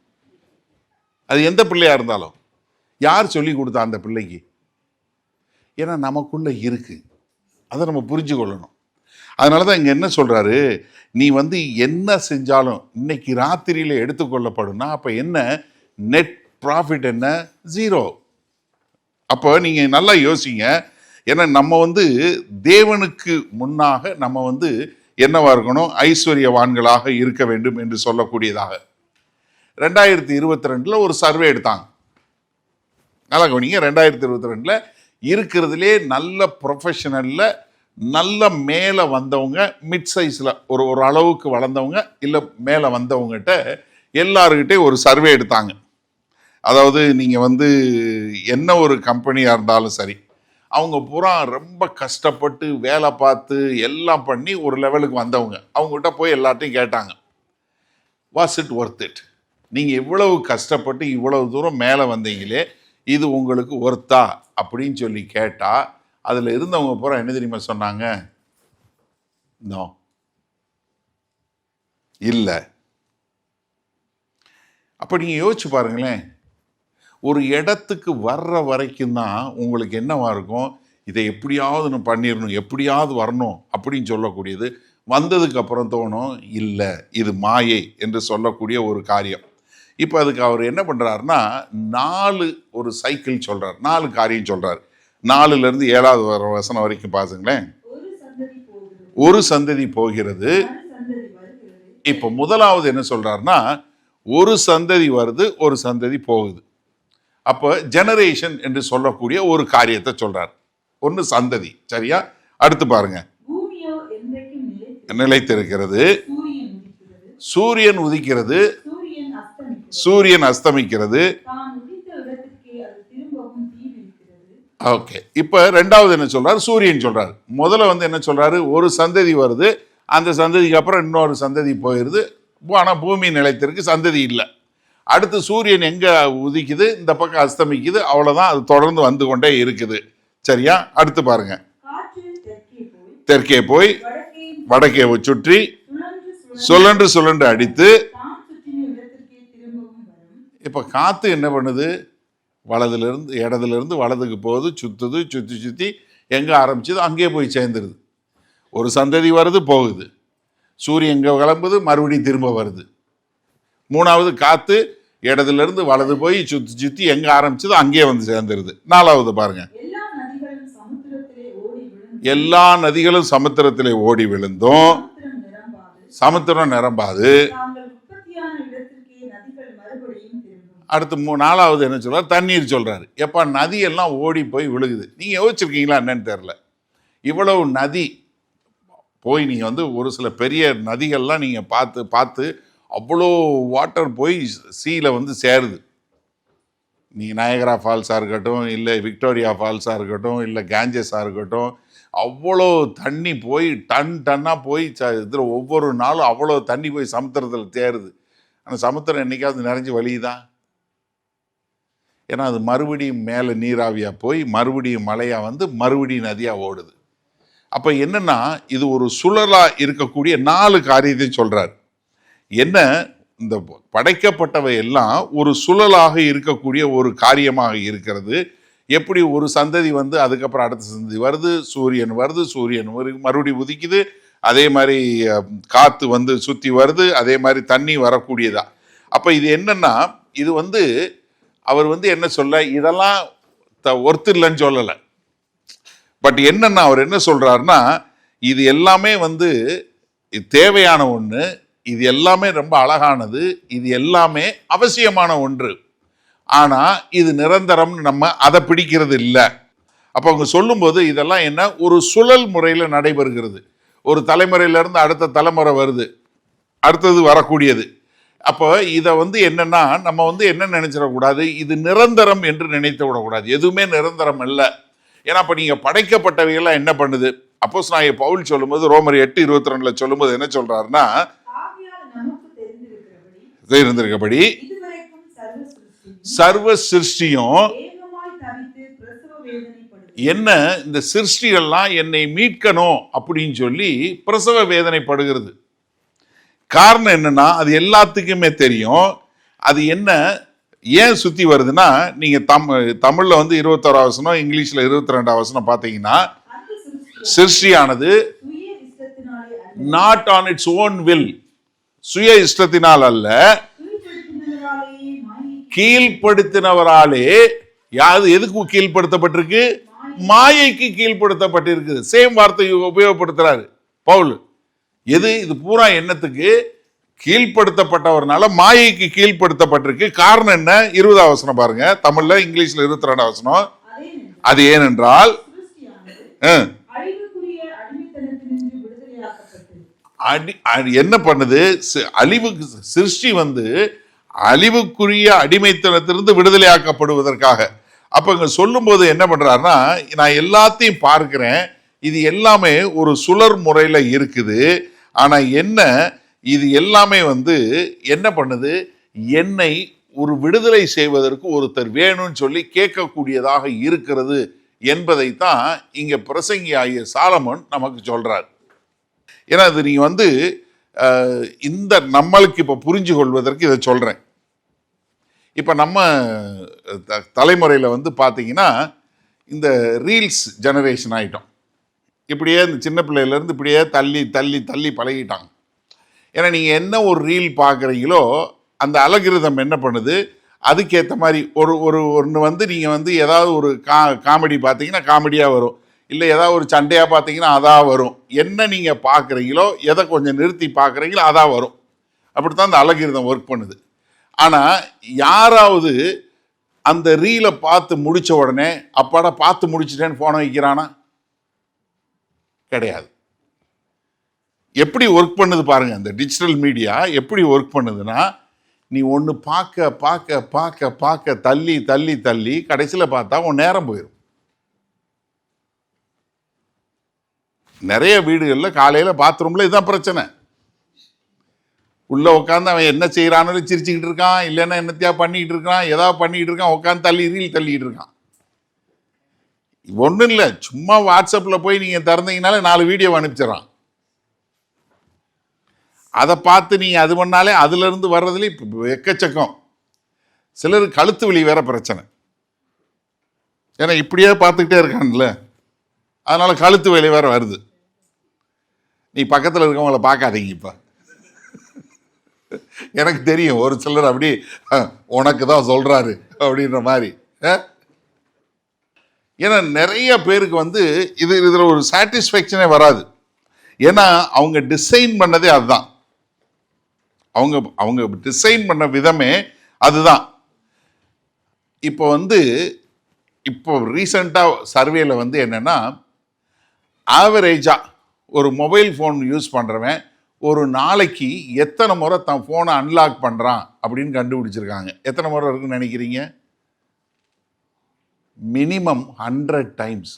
அது எந்த பிள்ளையாக இருந்தாலும். யார் சொல்லி கொடுத்தா அந்த பிள்ளைக்கு? ஏன்னா நமக்குள்ளே இருக்குது, அதை நம்ம புரிஞ்சு கொள்ளணும். அதனால தான் இங்கே என்ன சொல்கிறாரு, நீ வந்து என்ன செஞ்சாலும் இன்னைக்கு ராத்திரியில் எடுத்துக்கொள்ளப்படும்னா அப்போ என்ன நெட் ப்ராஃபிட் என்ன? 0. அப்போ நீங்கள் நல்லா யோசிங்க. ஏன்னா நம்ம வந்து தேவனுக்கு முன்னாக நம்ம வந்து என்னவா இருக்கணும்? ஐஸ்வர்யவான்களாக இருக்க வேண்டும் என்று சொல்லக்கூடியதாக 2022 ஒரு சர்வே எடுத்தாங்க. நல்லா கவனிங்க. 2022 இருக்கிறதுலே நல்ல ப்ரொஃபஷனலில் நல்ல மேலே வந்தவங்க, மிட் சைஸில் ஒரு அளவுக்கு வளர்ந்தவங்க இல்லை மேலே வந்தவங்ககிட்ட எல்லாருக்கிட்டே ஒரு சர்வே எடுத்தாங்க. அதாவது நீங்கள் வந்து என்ன ஒரு கம்பெனியாக இருந்தாலும் சரி, அவங்க பூரா ரொம்ப கஷ்டப்பட்டு வேலை பார்த்து எல்லாம் பண்ணி ஒரு லெவலுக்கு வந்தவங்க. அவங்ககிட்ட போய் எல்லாத்தையும் கேட்டாங்க, வாஸ் இட் ஒர்த் இட்? நீங்கள் இவ்வளவு கஷ்டப்பட்டு இவ்வளவு தூரம் மேலே வந்தீங்களே, இது உங்களுக்கு ஒர்த்தா அப்படின்னு சொல்லி கேட்டால் அதில் இருந்தவங்க பூரா என்ன தெரியுமா சொன்னாங்க? நோ, இல்லை. அப்போ நீங்கள் யோசிச்சு பாருங்களேன், ஒரு இடத்துக்கு வர்ற வரைக்கும் தான் உங்களுக்கு என்னவா இருக்கும்? இதை எப்படியாவது நான் பண்ணிடணும், எப்படியாவது வரணும் அப்படின்னு சொல்லக்கூடியது. வந்ததுக்கு அப்புறம் தோணும், இல்லை இது மாயை என்று சொல்லக்கூடிய ஒரு காரியம். இப்போ அதுக்கு அவர் என்ன பண்ணுறாருன்னா 4 ஒரு சைக்கிள் சொல்கிறார், 4 காரியம் சொல்கிறார். 4லேருந்து 7வது வசனம் வரைக்கும் பாருங்களேன். ஒரு சந்ததி போகிறது. இப்போ முதலாவது என்ன சொல்றாருன்னா, ஒரு சந்ததி வருது, ஒரு சந்ததி போகுது. அப்போ ஜெனரேஷன் என்று சொல்லக்கூடிய ஒரு காரியத்தை சொல்றார். ஒன்று சந்ததி, சரியா? அடுத்து பாருங்க, நிலைத்திருக்கிறது, சூரியன் உதிக்கிறது, சூரியன் அஸ்தமிக்கிறது. ஓகே, இப்போ ரெண்டாவது என்ன சொல்றாரு? சூரியன் சொல்றாரு. முதல்ல வந்து என்ன சொல்றாரு? ஒரு சந்ததி வருது, அந்த சந்ததிக்கு அப்புறம் இன்னொரு சந்ததி போயிடுது, ஆனால் பூமி நிலைத்திருக்கு, சந்ததி இல்லை. அடுத்து சூரியன் எங்க உதிக்குது, இந்த பக்கம் அஸ்தமிக்குது, அவ்வளவுதான். அது தொடர்ந்து வந்து கொண்டே இருக்குது, சரியா? அடுத்து பாருங்க, தெற்கே போய் வடக்கே சுற்றி சுழன்று சுழன்று அடித்து. இப்ப காத்து என்ன பண்ணுது? வலதுலேருந்து இடதுலேருந்து வலதுக்கு போகுது, சுற்றுது, சுற்றி சுற்றி எங்கே ஆரம்பிச்சது அங்கேயே போய் சேர்ந்துருது. ஒரு சந்ததி வருது, போகுது. சூரியன் எங்கே கிளம்புது, மறுபடியும் திரும்ப வருது. மூணாவது காற்று இடதுலேருந்து வலது போய் சுற்றி சுற்றி எங்கே ஆரம்பிச்சதோ அங்கேயே வந்து சேர்ந்துருது. நாலாவது பாருங்க, எல்லா நதிகளும் சமுத்திரத்திலே ஓடி விழுந்தும் சமுத்திரம் நிரம்பாது. அடுத்து நாலாவது என்ன சொல்றாரு? தண்ணீர் சொல்றாரு. எப்பா நதியெல்லாம் ஓடி போய் விழுகுது. நீங்க யோசிச்சிருக்கீங்களா என்னன்னு தெரியல. இவ்வளவு நதி போய் நீங்க வந்து ஒரு சில பெரிய நதிகள்லாம் நீங்க பார்த்து பார்த்து அவ்வளோ வாட்டர் போய் சீல வந்து சேருது. நீங்க நயகரா ஃபால்ஸாக இருக்கட்டும், இல்லை விக்டோரியா ஃபால்ஸாக இருக்கட்டும், இல்லை கேஞ்சஸாக இருக்கட்டும், அவ்வளோ தண்ணி போய் டன்னாக போய் இதில் ஒவ்வொரு நாளும் அவ்வளோ தண்ணி போய் சமுத்திரத்தில் தேருது. ஆனால் சமுத்திரம் என்னைக்காவது நிறைஞ்சு வழியுதான்? ஏன்னா அது மறுபடியும் மேலே நீராவியாக போய் மறுபடியும் மழையாக வந்து மறுபடியும் நதியாக ஓடுது. அப்போ என்னன்னா இது ஒரு சுழலாக இருக்கக்கூடிய 4 காரியத்தை சொல்றார். என்ன, இந்த படைக்கப்பட்டவை எல்லாம் ஒரு சுழலாக இருக்கக்கூடிய ஒரு காரியமாக இருக்கிறது. எப்படி ஒரு சந்ததி வந்து அதுக்கப்புறம் அடுத்த சந்ததி வருது, சூரியன் வருது, சூரியன் மறுபடியும் உதிக்குது, அதே மாதிரி காற்று வந்து சுற்றி வருது, அதே மாதிரி தண்ணி வரக்கூடியதா. அப்போ இது என்னன்னா, இது வந்து அவர் வந்து என்ன சொல்ல, இதெல்லாம் ஒர்த்து இல்லைன்னு சொல்லலை. பட் என்னன்னா அவர் என்ன சொல்றாருன்னா, இது எல்லாமே வந்து தேவையான ஒன்று, இது எல்லாமே ரொம்ப அழகானது, இது எல்லாமே அவசியமான ஒன்று. ஆனா இது நிரந்தரம்னு நம்ம அதை பிடிக்கிறது இல்லை. அப்போ அவங்க சொல்லும்போது இதெல்லாம் என்ன, ஒரு சுழல் முறையில் நடைபெறுகிறது. ஒரு தலைமுறையிலிருந்து அடுத்த தலைமுறை வருது, அடுத்தது வரக்கூடியது. அப்போ இதை வந்து என்னன்னா, நம்ம வந்து என்ன நினைச்சிடக்கூடாது, இது நிரந்தரம் என்று நினைத்து விடக்கூடாது. எதுவுமே நிரந்தரம் இல்லை. ஏன்னா இப்போ நீங்கள் படைக்கப்பட்டவைகள்லாம் என்ன பண்ணுது, அப்போஸ்தலனாகிய பவுல் சொல்லும்போது ரோமர் 8:22 சொல்லும்போது என்ன சொல்றாருன்னா, தெரிந்திருக்கபடி சர்வ சிருஷ்டியும் என்ன, இந்த சிருஷ்டிகள்லாம் என்னை மீட்கணும் அப்படின்னு சொல்லி பிரசவ வேதனைப்படுகிறது. காரணம் என்னன்னா, அது எல்லாத்துக்குமே தெரியும். அது என்ன, ஏன் சுத்தி வருதுன்னா, நீங்க தமிழ்ல வந்து 21 வசனம், இங்கிலீஷ்ல 22 வசனம் பார்த்தீங்கன்னா, சிருஷ்டியானது not on its own will, சுய இஷ்டத்தினால் அல்ல, கீழ்ப்படுத்தினவராலே. யாது எதுக்கு கீழ்ப்படுத்தப்பட்டிருக்கு, மாயைக்கு கீழ்ப்படுத்தப்பட்டிருக்கு. சேம் வார்த்தை உபயோகப்படுத்துறாரு பவுல். எது இது பூரா என்னத்துக்கு, கீழ்ப்படுத்தப்பட்டவர்னால மாயைக்கு கீழ்ப்படுத்தப்பட்டிருக்கு. காரணம் என்ன, 20 வசனம் பாருங்க, தமிழ்ல இங்கிலீஷ்ல 22 வசனம். அது ஏனென்றால் என்ன பண்ணுது, அழிவுக்கு சிருஷ்டி வந்து அழிவுக்குரிய அடிமைத்தனத்திலிருந்து விடுதலையாக்கப்படுவதற்காக. அப்ப இங்க சொல்லும் போது என்ன பண்றாருன்னா, நான் எல்லாத்தையும் பார்க்கிறேன், இது எல்லாமே ஒரு சுழற் முறையில இருக்குது. ஆனா என்ன, இது எல்லாமே வந்து என்ன பண்ணுது, என்னை ஒரு விடுதலை செய்வதற்கு ஒருத்தர் வேணும்னு சொல்லி கேட்கக்கூடியதாக இருக்கிறது என்பதைத்தான் இங்க பிரசங்கி ஆகிய சாலமோன் நமக்கு சொல்றார். ஏன்னா இது நீங்க வந்து இந்த நம்மளுக்கு இப்ப புரிஞ்சு கொள்வதற்கு இதை சொல்றேன். இப்ப நம்ம தலைமுறையில வந்து பாத்தீங்கன்னா, இந்த ரீல்ஸ் ஜெனரேஷன் ஆயிட்டோம். இப்படியே இந்த சின்ன பிள்ளையில இருந்து இப்படியே தள்ளி தள்ளி தள்ளி பழகிட்டாங்க. ஏன்னா நீங்க என்ன ஒரு ரீல் பார்க்குறீங்களோ அந்த அலகிருதம் என்ன பண்ணுது, அதுக்கேற்ற மாதிரி ஒன்று வந்து நீங்கள் வந்து ஏதாவது ஒரு காமெடி பார்த்தீங்கன்னா காமெடியாக வரும், இல்லை ஏதாவது ஒரு சண்டையாக பார்த்தீங்கன்னா அதாக வரும். என்ன நீங்கள் பார்க்குறீங்களோ, எதை கொஞ்சம் நிறுத்தி பார்க்குறீங்களோ அதாக வரும். அப்படித்தான் அந்த அலகிருதம் ஒர்க் பண்ணுது. ஆனால் யாராவது அந்த ரீலை பார்த்து முடித்த உடனே அப்பாடா பார்த்து முடிச்சிட்டேன்னு ஃபோனை வைக்கிறானா? கிடையாது. எப்படி ஒர்க் பண்ணுது பாருங்க, அந்த டிஜிட்டல் மீடியா எப்படி ஒர்க் பண்ணுதுன்னா, நீ ஒன்று பார்க்க பார்க்க பார்க்க பார்க்க தள்ளி தள்ளி தள்ளி கடைசியில் பார்த்தா உன் நேரம் போயிடும். நிறைய வீடுகளில் காலையில் பாத்ரூமில் இதுதான் பிரச்சனை. உள்ளே உட்காந்து அவன் என்ன செய்கிறான்னு சிரிச்சுக்கிட்டு இருக்கான், இல்லைன்னா என்னத்தையா பண்ணிக்கிட்டு இருக்கான், ஏதாவது பண்ணிக்கிட்டு இருக்கான், உட்காந்து தள்ளி ரீல் தள்ளிக்கிட்டு இருக்கான். ஒன்றும் இல்லை, சும்மா வாட்ஸ்அப்பில் போய் நீங்கள் திறந்தீங்கனாலே 4 வீடியோ அனுப்பிச்சிடறான். அதை பார்த்து நீங்கள் அது பண்ணாலே அதுலேருந்து வர்றதுல இப்போ எக்கச்சக்கம். சிலருக்கு கழுத்து வலி வேற பிரச்சனை. ஏன்னா இப்படியே பார்த்துக்கிட்டே இருக்கான்ல, அதனால் கழுத்து வலி வேற வருது. நீ பக்கத்தில் இருக்கவங்களை பார்க்காதீங்க. இப்போ எனக்கு தெரியும் ஒரு சிலர் அப்படி உனக்கு தான் சொல்கிறாரு அப்படின்ற மாதிரி. ஏன்னா நிறைய பேருக்கு வந்து இதில் ஒரு சாட்டிஸ்ஃபேக்ஷனே வராது. ஏன்னா அவங்க டிசைன் பண்ணதே அதுதான், அவங்க டிசைன் பண்ண விதமே அதுதான். இப்போ வந்து இப்போ ரீசெண்டாக சர்வேல வந்து என்னென்னா, ஆவரேஜாக ஒரு மொபைல் ஃபோன் யூஸ் பண்ணுறவன் ஒரு நாளைக்கு எத்தனை முறை தன் ஃபோனை அன்லாக் பண்ணுறான் அப்படின்னு கண்டுபிடிச்சிருக்காங்க. எத்தனை முறை இருக்குன்னு நினைக்கிறீங்க? Minimum 100 times.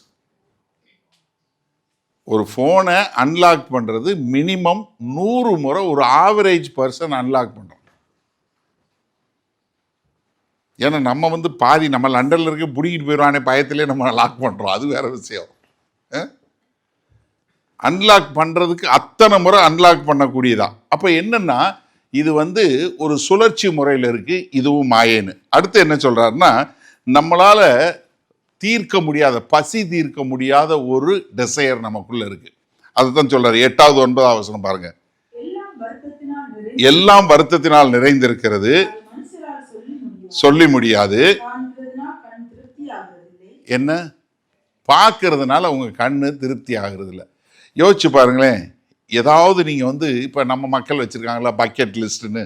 ஒரு ஃபோனை அன்லாக் பண்ணுறது மினிமம் 100 முறை ஒரு ஆவரேஜ் பர்சன் அன்லாக் பண்ணுறோம். ஏன்னா நம்ம வந்து பாதி நம்ம லண்டனில் இருக்க பிடிக்கிட்டு போயிடுவானே பயத்திலே நம்ம லாக் பண்ணுறோம், அது வேற விஷயம். அன்லாக் பண்ணுறதுக்கு அத்தனை முறை அன்லாக் பண்ணக்கூடியதா. அப்போ என்னன்னா இது வந்து ஒரு சுழற்சி முறையில் இருக்கு, இதுவும் மாயேன்னு. அடுத்து என்ன சொல்றாருன்னா, நம்மளால தீர்க்க முடியாத, பசி தீர்க்க முடியாத ஒரு டிசையர் நமக்குள்ள இருக்கு. அதுதான் சொல்றாரு 8வது 9வது வசனம் பாருங்க. எல்லாம் வருத்தத்தினால் நிறைந்திருக்கிறது, சொல்லி முடியாது. என்ன பார்க்கறதுனால உங்க கண்ணு திருப்தி ஆகுறது இல்லை. யோசிச்சு பாருங்களேன். ஏதாவது நீங்கள் வந்து இப்போ நம்ம மக்கள் வச்சுருக்காங்களா பக்கெட் லிஸ்ட்டுன்னு,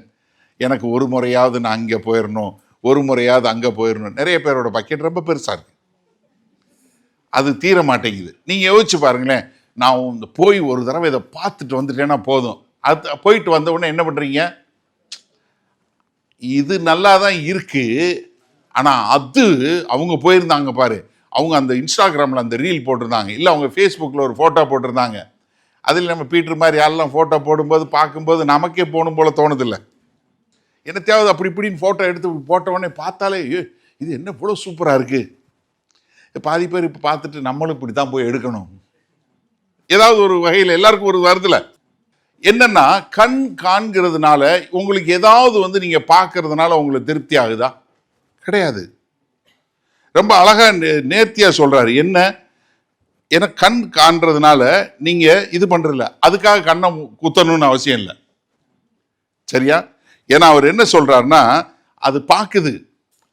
எனக்கு ஒரு முறையாவது நான் அங்கே போயிடணும், ஒரு முறையாவது அங்கே போயிடணும். நிறைய பேரோட பக்கெட் ரொம்ப பெருசாக இருக்குது, அது தீர மாட்டேங்குது. நீங்கள் யோசிச்சு பாருங்களேன். நான் போய் ஒரு தடவை இதை பார்த்துட்டு வந்துட்டேன்னா போதும். அது போயிட்டு வந்த உடனே என்ன பண்ணுறீங்க, இது நல்லா தான் இருக்குது, ஆனால் அது அவங்க போயிருந்தாங்க பாரு, அவங்க அந்த இன்ஸ்டாகிராமில் அந்த ரீல் போட்டிருந்தாங்க, இல்லை அவங்க ஃபேஸ்புக்கில் ஒரு ஃபோட்டோ போட்டிருந்தாங்க. அதில் நம்ம பீட்டர் மாதிரி யாரெல்லாம் ஃபோட்டோ போடும்போது பார்க்கும்போது நமக்கே போகணும் போல தோணுதில்லை. என்ன தேவை அப்படி இப்படின்னு ஃபோட்டோ எடுத்து போட்டவுடனே பார்த்தாலே இது என்ன இவ்வளோ சூப்பராக இருக்குது. பாதி பேர் இப்போ பார்த்துட்டு நம்மளும் இப்படி தான் போய் எடுக்கணும், ஏதாவது ஒரு வகையில் எல்லாருக்கும் ஒரு வருதுல. என்னன்னா கண் காண்கிறதுனால உங்களுக்கு ஏதாவது வந்து நீங்கள் பார்க்கறதுனால உங்களுக்கு திருப்தி ஆகுதா? கிடையாது. ரொம்ப அழகா நேர்த்தியாக சொல்றாரு. என்ன, ஏன்னா கண் காண்றதுனால நீங்க இது பண்றதில்ல, அதுக்காக கண்ணை குத்தணும்னு அவசியம் இல்லை, சரியா? ஏன்னா அவர் என்ன சொல்றாருன்னா, அது பார்க்குது,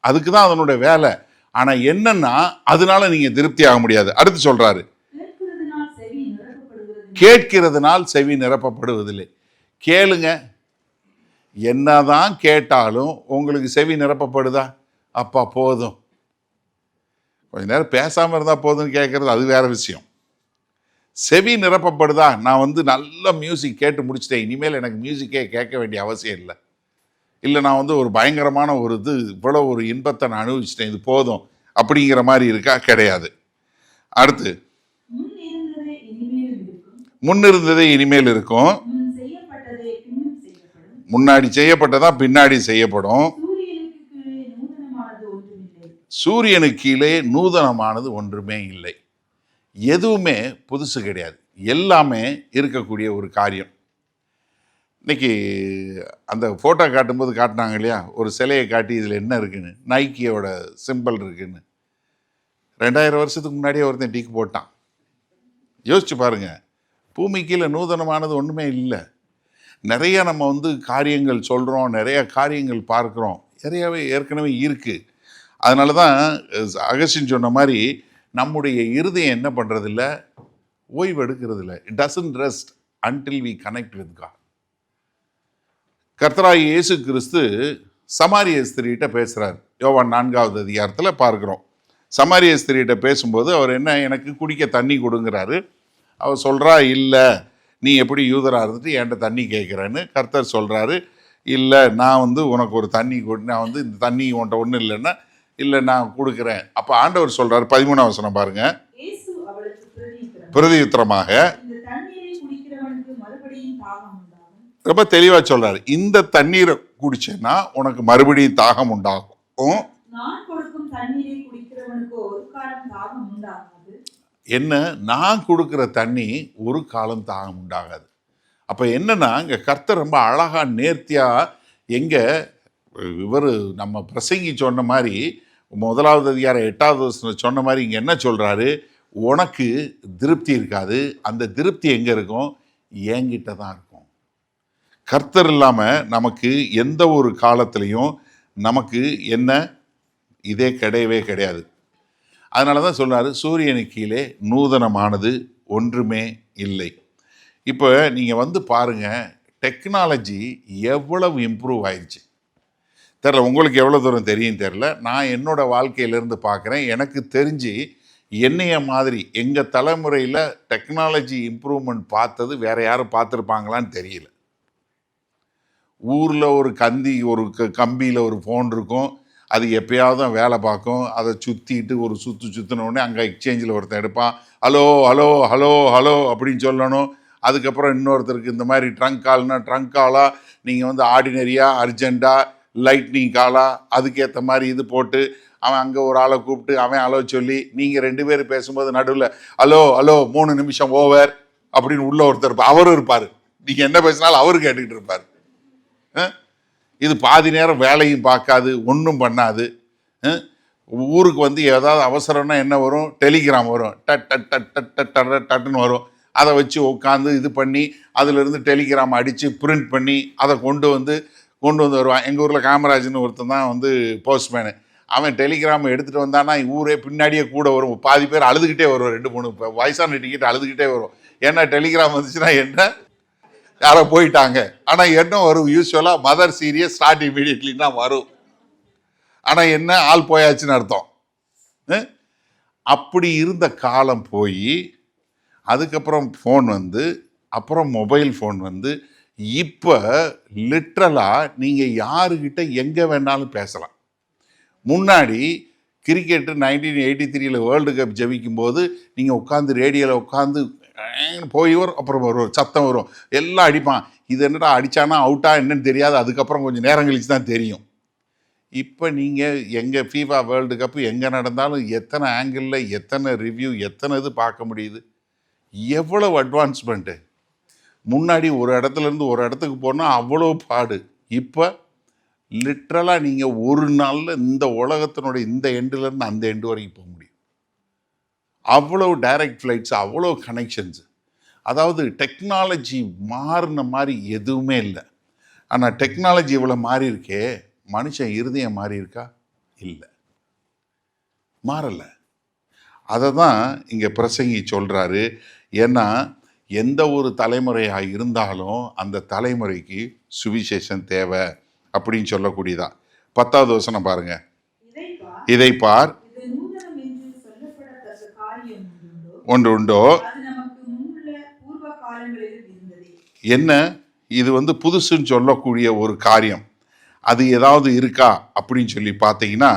அதுக்கு தான் அதனுடைய வேலை. ஆனா என்னன்னா அதனால நீங்க திருப்தி ஆக முடியாது. அடுத்து சொல்றாரு, கேட்கிறதுனால் செவி நிரப்பப்படுவதில்லை. கேளுங்க, என்னதான் கேட்டாலும் உங்களுக்கு செவி நிரப்பப்படுதா? அப்பா போதும், கொஞ்ச நேரம் பேசாமல் இருந்தால் போதும்னு கேட்குறது அது வேற விஷயம். செவி நிரப்பப்படுதா? நான் வந்து நல்ல மியூசிக் கேட்டு முடிச்சிட்டேன், இனிமேல் எனக்கு மியூசிக்கே கேட்க வேண்டிய அவசியம் இல்லை. இல்லை நான் வந்து ஒரு பயங்கரமான ஒரு இவ்வளோ ஒரு இன்பத்தை நான் அனுபவிச்சிட்டேன், இது போதும் அப்படிங்கிற மாதிரி இருக்கா? கிடையாது. அடுத்து, முன்னிருந்ததே இனிமேல் இருக்கும், முன்னாடி செய்யப்பட்டதா பின்னாடி செய்யப்படும். சூரியனுக்கு கீழே நூதனமானது ஒன்றுமே இல்லை. எதுவுமே புதுசு கிடையாது, எல்லாமே இருக்கக்கூடிய ஒரு காரியம். இன்னைக்கு அந்த ஃபோட்டோ காட்டும்போது காட்டினாங்க இல்லையா, ஒரு சிலையை காட்டி இதில் என்ன இருக்குன்னு, நைக்கியோட சிம்பிள் இருக்குன்னு. 2000 வருஷத்துக்கு முன்னாடியே ஒருத்தன் டீக்கு போட்டான். யோசிச்சு பாருங்க, பூமி கீழே நூதனமானது ஒன்றுமே இல்லை. நிறைய நம்ம வந்து காரியங்கள் சொல்கிறோம், நிறைய காரியங்கள் பார்க்குறோம், நிறையாவே ஏற்கனவே இருக்குது. அதனால தான் அகஸ்டின் சொன்ன மாதிரி நம்முடைய இருதயம் என்ன பண்ணுறதில்ல, ஓய்வு எடுக்கிறதில்ல. It doesn't rest until we connect with God. கர்த்தராகிய இயேசு கிறிஸ்து சமாரிய ஸ்திரீட்ட பேசுகிறார். யோவான் 4வது அதிகாரத்தில் பார்க்குறோம். சமாரிய ஸ்திரீட்ட பேசும்போது அவர் என்ன, எனக்கு குடிக்க தண்ணி கொடுங்கிறாரு. அவர் சொல்கிறா, இல்லை நீ எப்படி யூதராக இருந்துட்டு என்கிட்ட தண்ணி கேட்குறேன்னு. கர்த்தர் சொல்கிறாரு, இல்லை நான் வந்து உனக்கு ஒரு தண்ணி நான் வந்து இந்த தண்ணி உன்ட்ட ஒன்றும் இல்லைன்னா, இல்லை நான் கொடுக்குறேன். அப்போ ஆண்டவர் சொல்கிறார், 13ஆம் வசனம் பாருங்க. பிரதியுத்தரமாக ரொம்ப தெளிவாக சொல்கிறார், இந்த தண்ணீரை குடிச்சேன்னா உனக்கு மறுபடியும் தாகம் உண்டாகும். என்ன, நான் கொடுக்குற தண்ணி ஒரு காலம் தாகம் உண்டாகாது. அப்போ என்னன்னா இங்கே கர்த்தர் ரொம்ப அழகாக நேர்த்தியாக எங்கே இவர் நம்ம பிரசங்கி சொன்ன மாதிரி 1வது அதிகாரம் 8வது வசனம் சொன்ன மாதிரி இங்கே என்ன சொல்கிறாரு, உனக்கு திருப்தி இருக்காது. அந்த திருப்தி எங்கே இருக்கும்? என்கிட்ட தான் இருக்கும். கர்த்தர் இல்லாமல் நமக்கு எந்த ஒரு காலத்துலேயும் நமக்கு என்ன இதே கிடையவே கிடையாது. அதனால தான் சொல்கிறாரு, சூரியனுக்கு கீழே நூதனமானது ஒன்றுமே இல்லை. இப்போ நீங்கள் வந்து பாருங்கள், டெக்னாலஜி எவ்வளவு இம்ப்ரூவ் ஆயிடுச்சு தெரில. உங்களுக்கு எவ்வளோ தூரம் தெரியும் தெரில. நான் என்னோடய வாழ்க்கையிலேருந்து பார்க்குறேன். எனக்கு தெரிஞ்சு என்னைய மாதிரி எங்கள் தலைமுறையில் டெக்னாலஜி இம்ப்ரூவ்மெண்ட் பார்த்தது வேறு யாரும் பார்த்துருப்பாங்களான்னு தெரியல. ஊரில் ஒரு கம்பியில் ஒரு ஃபோன் இருக்கும், அது எப்பயாவது தான் வேலை பார்க்கும். அதை சுற்றிட்டு ஒரு சுற்றினோடனே அங்கே எக்ஸ்சேஞ்சில் ஒருத்தன் எடுப்பான், ஹலோ ஹலோ ஹலோ ஹலோ அப்படின்னு சொல்லணும். அதுக்கப்புறம் இன்னொருத்தருக்கு இந்த மாதிரி ட்ரங்க் கால்னா ட்ரங்க் காலாக, நீங்கள் வந்து ஆர்டினரியாக அர்ஜெண்ட்டாக லைட்னிங் காலாக அதுக்கேற்ற மாதிரி இது போட்டு அவன் அங்கே ஒரு ஆளை கூப்பிட்டு அவன் ஹலோ சொல்லி நீங்கள் 2 பேர் பேசும்போது நடுவில் ஹலோ ஹலோ 3 நிமிஷம் ஓவர் அப்படின்னு உள்ள ஒருத்தர் அவரும் இருப்பார். நீங்கள் என்ன பேசினாலும் அவரு கேட்டுக்கிட்டு இருப்பார். இது பாதி நேரம் வேலையும் பார்க்காது, ஒன்றும் பண்ணாது. ஊருக்கு வந்து ஏதாவது அவசரம்னா என்ன வரும், டெலிகிராம் வரும், டட் டட் டட் டட் டட் டட்டுன்னு வரும். அதை வச்சு உட்காந்து இது பண்ணி அதிலிருந்து டெலிகிராம் அடித்து பிரிண்ட் பண்ணி அதை கொண்டு வந்து வருவான். எங்கள் ஊரில் காமராஜ்னு ஒருத்தன் தான் வந்து போஸ்ட்மேனு. அவன் டெலிகிராம் எடுத்துகிட்டு வந்தான்னா ஊரே பின்னாடியே கூட வரும். பாதி பேர் அழுதுகிட்டே வரும், 2-3 வயசான டிக்கெட் அழுதுகிட்டே வரும். ஏன்னா டெலிகிராம் வந்துச்சுன்னா என்ன, யாரோ போயிட்டாங்க. ஆனால் என்ன வரும், யூஸ்வலாக மதர் சீரியஸ் ஸ்டார்ட் இமீடியட்லின்னா வரும். ஆனால் என்ன, ஆள் போயாச்சுன்னு அர்த்தம். அப்படி இருந்த காலம் போய் அதுக்கப்புறம் ஃபோன் வந்து, அப்புறம் மொபைல் ஃபோன் வந்து, இப்போ லிட்ரலாக நீங்கள் யாருக்கிட்ட எங்கே வேணாலும் பேசலாம். முன்னாடி கிரிக்கெட்டு 1983 வேர்ல்டு கப் ஜெயிக்கும் போது நீங்கள் உட்காந்து ரேடியோவில் உட்காந்து போய் வரும், அப்புறம் வரும் சத்தம் வரும், எல்லாம் அடிப்பான். இது என்னடா அடித்தானா அவுட்டா என்னன்னு தெரியாது, அதுக்கப்புறம் கொஞ்சம் நேரம் கழிச்சு தான் தெரியும். இப்போ நீங்கள் எங்கள் ஃபீஃபா வேர்ல்டு கப்பு எங்கே நடந்தாலும் எத்தனை ஆங்கிளில் எத்தனை ரிவ்யூ எத்தனை இது பார்க்க முடியுது. எவ்வளவு அட்வான்ஸ்மெண்ட்டு. முன்னாடி ஒரு இடத்துலேருந்து ஒரு இடத்துக்கு போனால் அவ்வளோ பாடு. இப்போ லிட்ரலாக நீங்கள் ஒரு நாளில் இந்த உலகத்தினுடைய இந்த எண்டுலேருந்து அந்த எண்டு வரைக்கும் போக முடியும். அவ்வளோ டைரக்ட் ஃப்ளைட்ஸ், அவ்வளோ கனெக்ஷன்ஸு. அதாவது டெக்னாலஜி மாறின மாதிரி எதுவுமே இல்லை. ஆனால் டெக்னாலஜி இவ்வளோ மாறி இருக்கே, மனுஷன் இருதயம் மாறி இருக்கா? இல்லை, மாறலை. அதை தான் இங்கே பிரசங்கி சொல்கிறாரு. ஏன்னா எந்த ஒரு தலைமுறையாக இருந்தாலும் அந்த தலைமுறைக்கு சுவிசேஷம் தேவை அப்படின்னு சொல்லக்கூடியதா. 10வது வசனம் பாருங்க. இதை பார், ஒன்று உண்டோ. என்ன, இது வந்து புதுசுன்னு சொல்லக்கூடிய ஒரு காரியம். அது ஏதாவது இருக்கா அப்படின்னு சொல்லி பார்த்தீங்கன்னா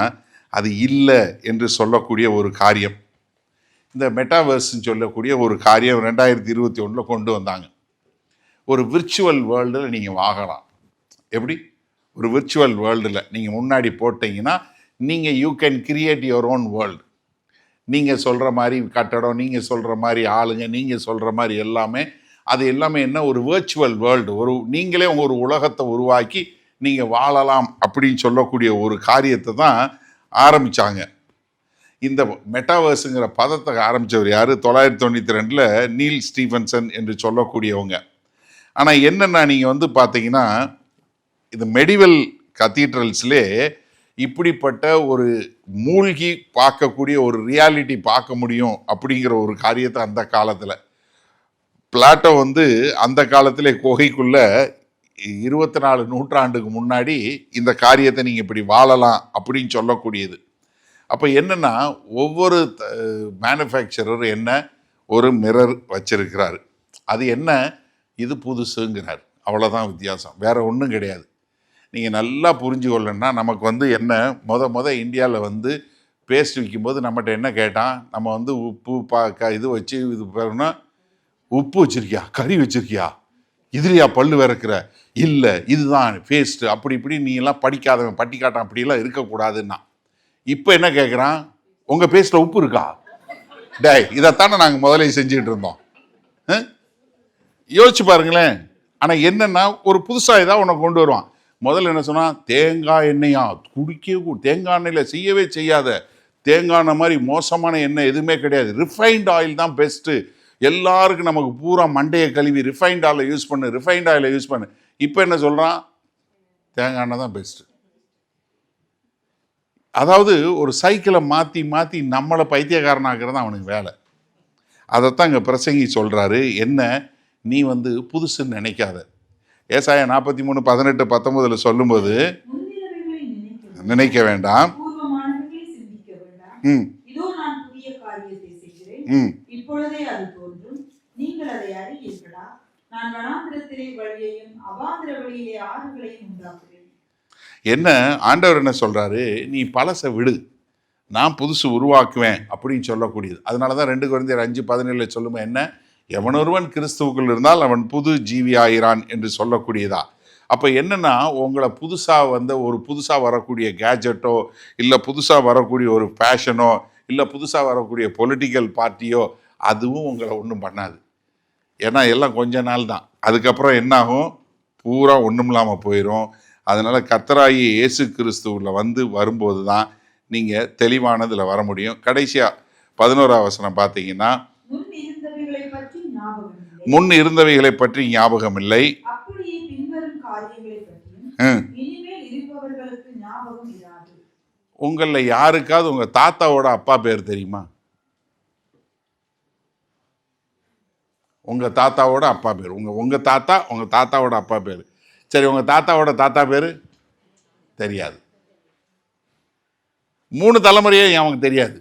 அது இல்லை என்று சொல்லக்கூடிய ஒரு காரியம். இந்த மெட்டாவர்ஸ்ன்னு சொல்லக்கூடிய ஒரு காரியம் 2021 கொண்டு வந்தாங்க. ஒரு விர்ச்சுவல் வேர்ல்டில் நீங்கள் வாங்கலாம். எப்படி? ஒரு விர்ச்சுவல் வேர்ல்டில் நீங்கள் முன்னாடி போட்டிங்கன்னா நீங்கள் you can create your own world. நீங்கள் சொல்கிற மாதிரி கட்டடம், நீங்கள் சொல்கிற மாதிரி ஆளுங்க, நீங்கள் சொல்கிற மாதிரி எல்லாமே, அது எல்லாமே என்ன, ஒரு விர்ச்சுவல் வேர்ல்டு. நீங்களே ஒரு உலகத்தை உருவாக்கி நீங்கள் வாழலாம் அப்படின்னு சொல்லக்கூடிய ஒரு காரியத்தை தான் ஆரம்பித்தாங்க. இந்த மெட்டாவர்ஸுங்கிற பதத்தை ஆரம்பித்தவர் யார்? 1992 நீல் ஸ்டீஃபன்சன் என்று சொல்லக்கூடியவங்க. ஆனால் என்னென்னா, நீங்கள் வந்து பார்த்தீங்கன்னா இது மெடிவல் கத்தீட்ரல்ஸ்லே இப்படிப்பட்ட ஒரு மூழ்கி பார்க்கக்கூடிய ஒரு ரியாலிட்டி பார்க்க முடியும் அப்படிங்கிற ஒரு காரியத்தை அந்த காலத்தில் பிளாட்டோ வந்து அந்த காலத்திலே குகைக்குள்ள 24 நூற்றாண்டுக்கு முன்னாடி இந்த காரியத்தை நீங்கள் இப்படி வாழலாம் அப்படின்னு சொல்லக்கூடியது. அப்போ என்னென்னா, ஒவ்வொரு மேனுஃபேக்சரர் என்ன ஒரு மிரர் வச்சிருக்கிறாரு. அது என்ன, இது புதுசுங்கிறார். அவ்வளோதான் வித்தியாசம், வேற ஒன்றும் கிடையாது. நீங்கள் நல்லா புரிஞ்சு கொள்ளணும்னா, நமக்கு வந்து என்ன, முத இந்தியாவில் வந்து பேஸ்ட் விற்கும்போது நம்மகிட்ட என்ன கேட்டான், நம்ம வந்து உப்பு இது வச்சு இது பேருன்னா, உப்பு வச்சிருக்கியா, கறி வச்சிருக்கியா, இதுலையா பல்லு விறக்குற, இல்லை இதுதான் பேஸ்ட்டு, அப்படி இப்படி நீ எல்லாம் படிக்காதவன் பட்டிக்காட்டான், அப்படிலாம் இருக்கக்கூடாதுன்னா. இப்போ என்ன கேட்குறான், உங்கள் பேஸ்ட்டில் உப்பு இருக்கா? டேய், இதைத்தானே நாங்கள் முதல்ல செஞ்சுக்கிட்டு இருந்தோம். யோசிச்சு பாருங்களேன். ஆனால் என்னென்னா, ஒரு புதுசாக ஏதாவது உனக்கு கொண்டு வருவான். முதல்ல என்ன சொன்னால், தேங்காய் எண்ணெயா, தேங்காய் எண்ணெயில் செய்யவே செய்யாத, தேங்காய் எண்ணெய் மாதிரி மோசமான எண்ணெய் எதுவுமே கிடையாது, ரிஃபைன்ட் ஆயில் தான் பெஸ்ட்டு, எல்லாருக்கும் நமக்கு பூரா மண்டையை கழுவி ரிஃபைன்ட் ஆயிலை யூஸ் பண்ணு. இப்போ என்ன சொல்கிறான், தேங்காய் எண்ணெய் தான் பெஸ்ட்டு. அதாவது ஒரு சைக்கிளை மாற்றி நம்மளை பைத்தியக்காரனாகிறது தான் அவனுக்கு வேலை. அதைத்தான் இங்கே பிரசங்கி சொல்கிறாரு. என்ன, நீ வந்து புதுசுன்னு நினைக்காத. ஏசாயா 43:18-19 சொல்லும்போது, நினைக்க வேண்டாம், என்ன ஆண்டவர் என்ன சொல்றாரு, நீ பழசை விடு, நான் புதுசு உருவாக்குவேன் அப்படின்னு சொல்லக்கூடியது. அதனால தான் 2 கொரிந்தியர் 5:17 சொல்லுமா, என்ன, எவனொருவன் கிறிஸ்துவுக்குள் இருந்தால் அவன் புது ஜீவியாகிறான் என்று சொல்லக்கூடியதா. அப்போ என்னென்னா, உங்களை புதுசாக வரக்கூடிய கேஜெட்டோ, இல்லை புதுசாக வரக்கூடிய ஒரு ஃபேஷனோ, இல்லை புதுசாக வரக்கூடிய பொலிட்டிக்கல் பார்ட்டியோ, அதுவும் உங்களை ஒன்றும் பண்ணாது. ஏன்னா எல்லாம் கொஞ்ச நாள் தான், அதுக்கப்புறம் என்னாகும், பூரா ஒன்றும் இல்லாமல் போயிடும். அதனால் கர்த்தராகிய இயேசு கிறிஸ்துவில் வரும்போது தான் நீங்கள் தெளிவானதில் வர முடியும். கடைசியாக 11ஆம் வசனம் பார்த்தீங்கன்னா, முன் இருந்தவைகளை பற்றி ஞாபகம் இல்லை, உங்களில் யாருக்காவது உங்கள் தாத்தாவோட அப்பா பேர் தெரியுமா? உங்கள் தாத்தாவோட அப்பா பேர், உங்கள் தாத்தாவோட அப்பா பேர். சரி, உங்கள் தாத்தாவோட தாத்தா பேர் தெரியாது. 3 தலைமுறையே நமக்கு தெரியாது.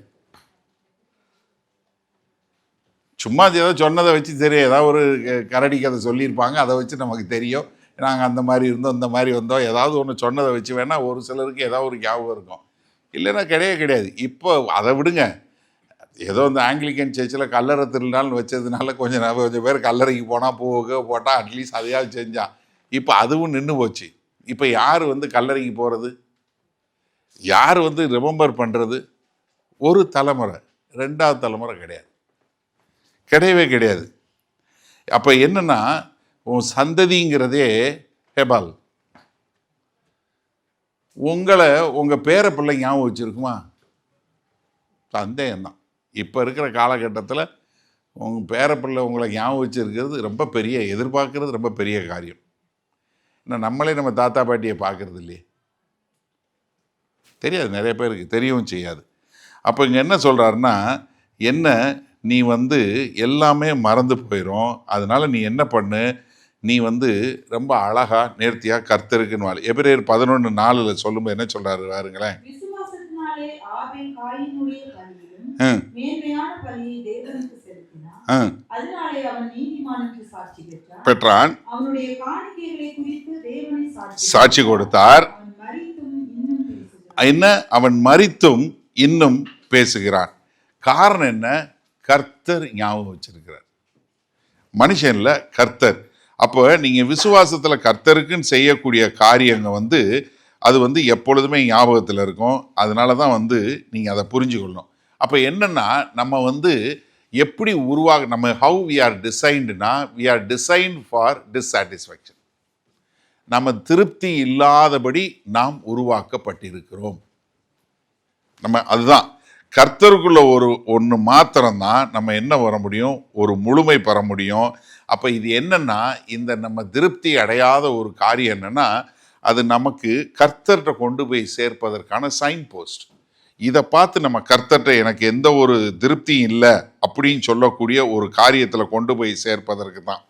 சும்மா ஏதோ சொன்னதை வச்சு தெரியும், ஏதாவது ஒரு கரடி கதை சொல்லியிருப்பாங்க, அதை வச்சு நமக்கு தெரியும் நாங்கள் அந்த மாதிரி இருந்தோம், இந்த மாதிரி வந்தோம், ஏதாவது ஒன்று சொன்னதை வச்சு வேணால் ஒரு சிலருக்கு ஏதாவது ஒரு ஞாபகம் இருக்கும். இல்லைன்னா கிடையாது. இப்போ அதை விடுங்க, ஏதோ இந்த ஆங்கிலிக்கன் சர்ச்சில் கல்லறை திருநாள்னு வச்சதுனால கொஞ்சம் பேர் கல்லறைக்கு போனால் போட்டால் அட்லீஸ்ட் அதையாவது செஞ்சான். இப்போ அதுவும் நின்று போச்சு. இப்போ யார் கல்லறைக்கு போகிறது, யார் ரிமெம்பர் பண்ணுறது? ஒரு தலைமுறை, 2வது தலைமுறை கிடையவே. அப்போ என்னன்னா, உன் சந்ததிங்கிறதே ஹெபால். உங்கள் பேர பிள்ளை ஞாபகம் வச்சுருக்குமா? சந்தேகம்தான். இப்போ இருக்கிற காலகட்டத்தில் உங்கள் பேரப்பிள்ளை உங்களை ஞாபகம் வச்சுருக்கிறது ரொம்ப பெரிய, எதிர்பார்க்கறது ரொம்ப பெரிய காரியம். இன்னும் நம்மளே நம்ம தாத்தா பாட்டியை பார்க்குறது இல்லையே, தெரியாது, நிறைய பேருக்கு தெரியவும் செய்யாது. அப்போ இங்கே என்ன சொல்கிறாருன்னா, நீ எல்லாமே மறந்து போயிடும், அதனால் நீ என்ன பண்ணு, நீ ரொம்ப அழகாக நேர்த்தியாக கர்த்தருக்குன்னு வாழ. எபிரேயர் 11:4 சொல்லும்போது என்ன சொல்கிறாரு பாருங்களேன். பெற்றான், சாட்சி கொடுத்தார். என்ன? அவன் மரித்தும் இன்னும் பேசுகிறான். காரணம் என்ன? கர்த்தர் ஞாபகம் வச்சிருக்கிறார், மனுஷன்ல கர்த்தர். அப்போ நீங்க விசுவாசத்துல கர்த்தருக்குன்னு செய்யக்கூடிய காரியங்க அது எப்பொழுதுமே ஞாபகத்தில் இருக்கும். அதனால தான் நீங்க அதை புரிஞ்சுக்கொள்ளணும். அப்போ என்னன்னா, நம்ம எப்படி நம்ம ஹவு வி ஆர் டிசைன்டுனா, we are designed for dissatisfaction. நம்ம திருப்தி இல்லாதபடி நாம் உருவாக்கப்பட்டிருக்கிறோம். அதுதான் கர்த்தருக்குள்ள ஒன்று மாத்திரம்தான் நம்ம என்ன வர முடியும், ஒரு முழுமை பெற முடியும். அப்போ இது என்னன்னா, நம்ம திருப்தி அடையாத ஒரு காரியம் என்னன்னா, அது நமக்கு கர்த்தர்கிட்ட கொண்டு போய் சேர்ப்பதற்கான சைன் போஸ்ட். இதை பார்த்து நம்ம கர்த்தர்கிட்ட எனக்கு எந்த ஒரு திருப்தியும் இல்லை அப்படின்னு சொல்லக்கூடிய ஒரு காரியத்தில் கொண்டு போய் சேர்ப்பதற்கு தான்.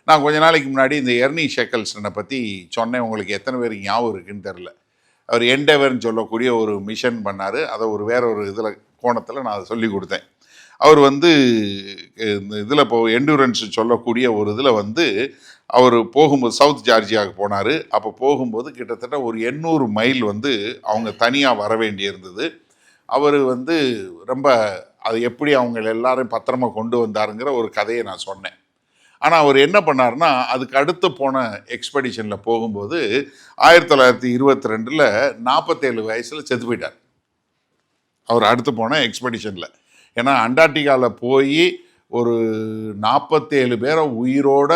நான் கொஞ்ச நாளைக்கு முன்னாடி இந்த எர்னி ஷெக்கல்சனை பற்றி சொன்னேன். உங்களுக்கு எத்தனை பேர் ஞாபகம் இருக்குன்னு தெரில. அவர் எண்டெவர்னு சொல்லக்கூடிய ஒரு மிஷன் பண்ணார். அதை வேற ஒரு கோணத்தில் நான் அதை சொல்லி கொடுத்தேன். அவர் இந்த இதில் இப்போ எண்டூரன்ஸ் சொல்லக்கூடிய ஒரு இதில் அவர் போகும்போது சவுத் ஜார்ஜியாவுக்கு போனார். அப்போ போகும்போது கிட்டத்தட்ட ஒரு 800 மைல் அவங்க தனியாக வர வேண்டியிருந்தது. அவர் ரொம்ப அது எப்படி அவங்க எல்லாரும் பத்திரமா கொண்டு வந்தாருங்கிற ஒரு கதையை நான் சொன்னேன். ஆனால் அவர் என்ன பண்ணார்னா, அதுக்கு அடுத்து போன எக்ஸ்பெடிஷனில் போகும்போது 1922 47 வயசில் செத்து போயிட்டார். அவர் அடுத்து போன எக்ஸ்பெடிஷனில். ஏன்னா அண்டார்டிகாவில் போய் ஒரு 47 பேரை உயிரோட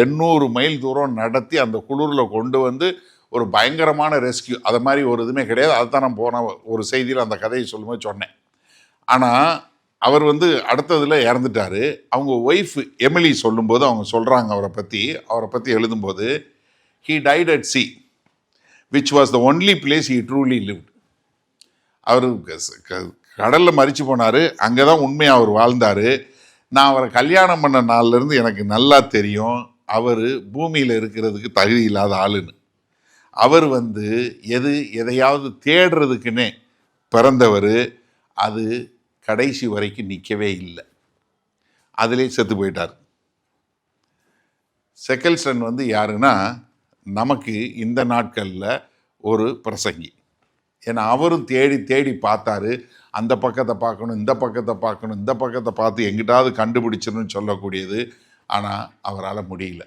800 மைல் தூரம் நடத்தி அந்த குளிரில் கொண்டு ஒரு பயங்கரமான ரெஸ்கியூ, அதை மாதிரி ஒரு இதுவுமே கிடையாது. அதுதான் நான் போன ஒரு செய்தியில் அந்த கதையை சொல்லும்போது சொன்னேன். ஆனால் அவர் அடுத்ததில் இறந்துட்டார். அவங்க ஒய்ஃப் எமிலி சொல்லும்போது அவங்க சொல்கிறாங்க அவரை பற்றி எழுதும்போது, he died at sea which was the only place he truly lived. அவர் கடலில் மரிச்சு போனார், அங்கே தான் உண்மையாக அவர் வாழ்ந்தார். நான் அவரை கல்யாணம் பண்ண நாள்லேருந்து எனக்கு நல்லா தெரியும் அவர் பூமியில் இருக்கிறதுக்கு தகுதி இல்லாத ஆளுன்னு. அவர் எதையாவது தேடுறதுக்குன்னே பிறந்தவர். அது கடைசி வரைக்கும் நிற்கவே இல்லை, அதிலே செத்து போயிட்டார். செக்கல்சன் யாருன்னா, நமக்கு இந்த நாட்களில் ஒரு பிரசங்கி. ஏன்னா அவரும் தேடி தேடி பார்த்தாரு, அந்த பக்கத்தை பார்க்கணும், இந்த பக்கத்தை பார்க்கணும், இந்த பக்கத்தை பார்த்து எங்கிட்டாவது கண்டுபிடிச்சிடணும்னு சொல்லக்கூடியது. ஆனால் அவரால் முடியல.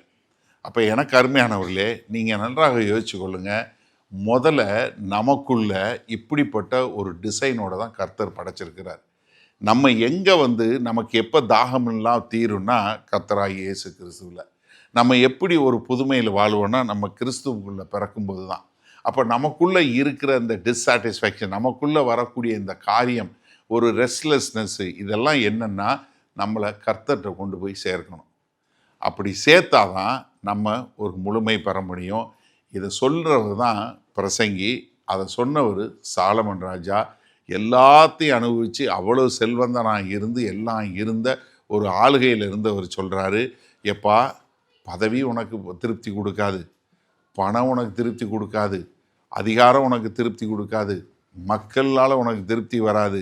அப்போ எனக்கு அருமையானவர்களே, நீங்கள் நன்றாக யோசிச்சு கொள்ளுங்கள். முதல்ல நமக்குள்ள இப்படிப்பட்ட ஒரு டிசைனோட தான் கர்த்தர் படைச்சிருக்கிறார். நம்ம எங்கே வந்து நமக்கு எப்போ தாகமெல்லாம் தீரும்னா கர்த்தராகிய இயேசு கிறிஸ்துவில். நம்ம எப்படி ஒரு புதுமையில் வாழ்வோன்னா நம்ம கிறிஸ்துவுக்குள்ளே பிறக்கும்போது தான். அப்போ நமக்குள்ளே இருக்கிற இந்த டிஸ்சாட்டிஸ்ஃபேக்ஷன், நமக்குள்ளே வரக்கூடிய இந்த காரியம், ஒரு ரெஸ்ட்லெஸ்னஸ்ஸு, இதெல்லாம் என்னென்னா நம்மளை கர்த்தர்கிட்ட கொண்டு போய் சேர்க்கணும். அப்படி சேர்த்தாதான் நம்ம ஒரு முழுமை பெற முடியும். இதை சொல்கிறவர் தான் பிரசங்கி. அதை சொன்னவர் சாலமன் ராஜா. எல்லாத்தையும் அனுபவித்து அவ்வளோ செல்வந்தனாக இருந்து எல்லாம் இருந்த ஒரு ஆளுகையில் இருந்தவர் சொல்கிறாரு, எப்பா பதவி உனக்கு திருப்தி கொடுக்காது, பணம் உனக்கு திருப்தி கொடுக்காது, அதிகாரம் உனக்கு திருப்தி கொடுக்காது, மக்களால் உனக்கு திருப்தி வராது.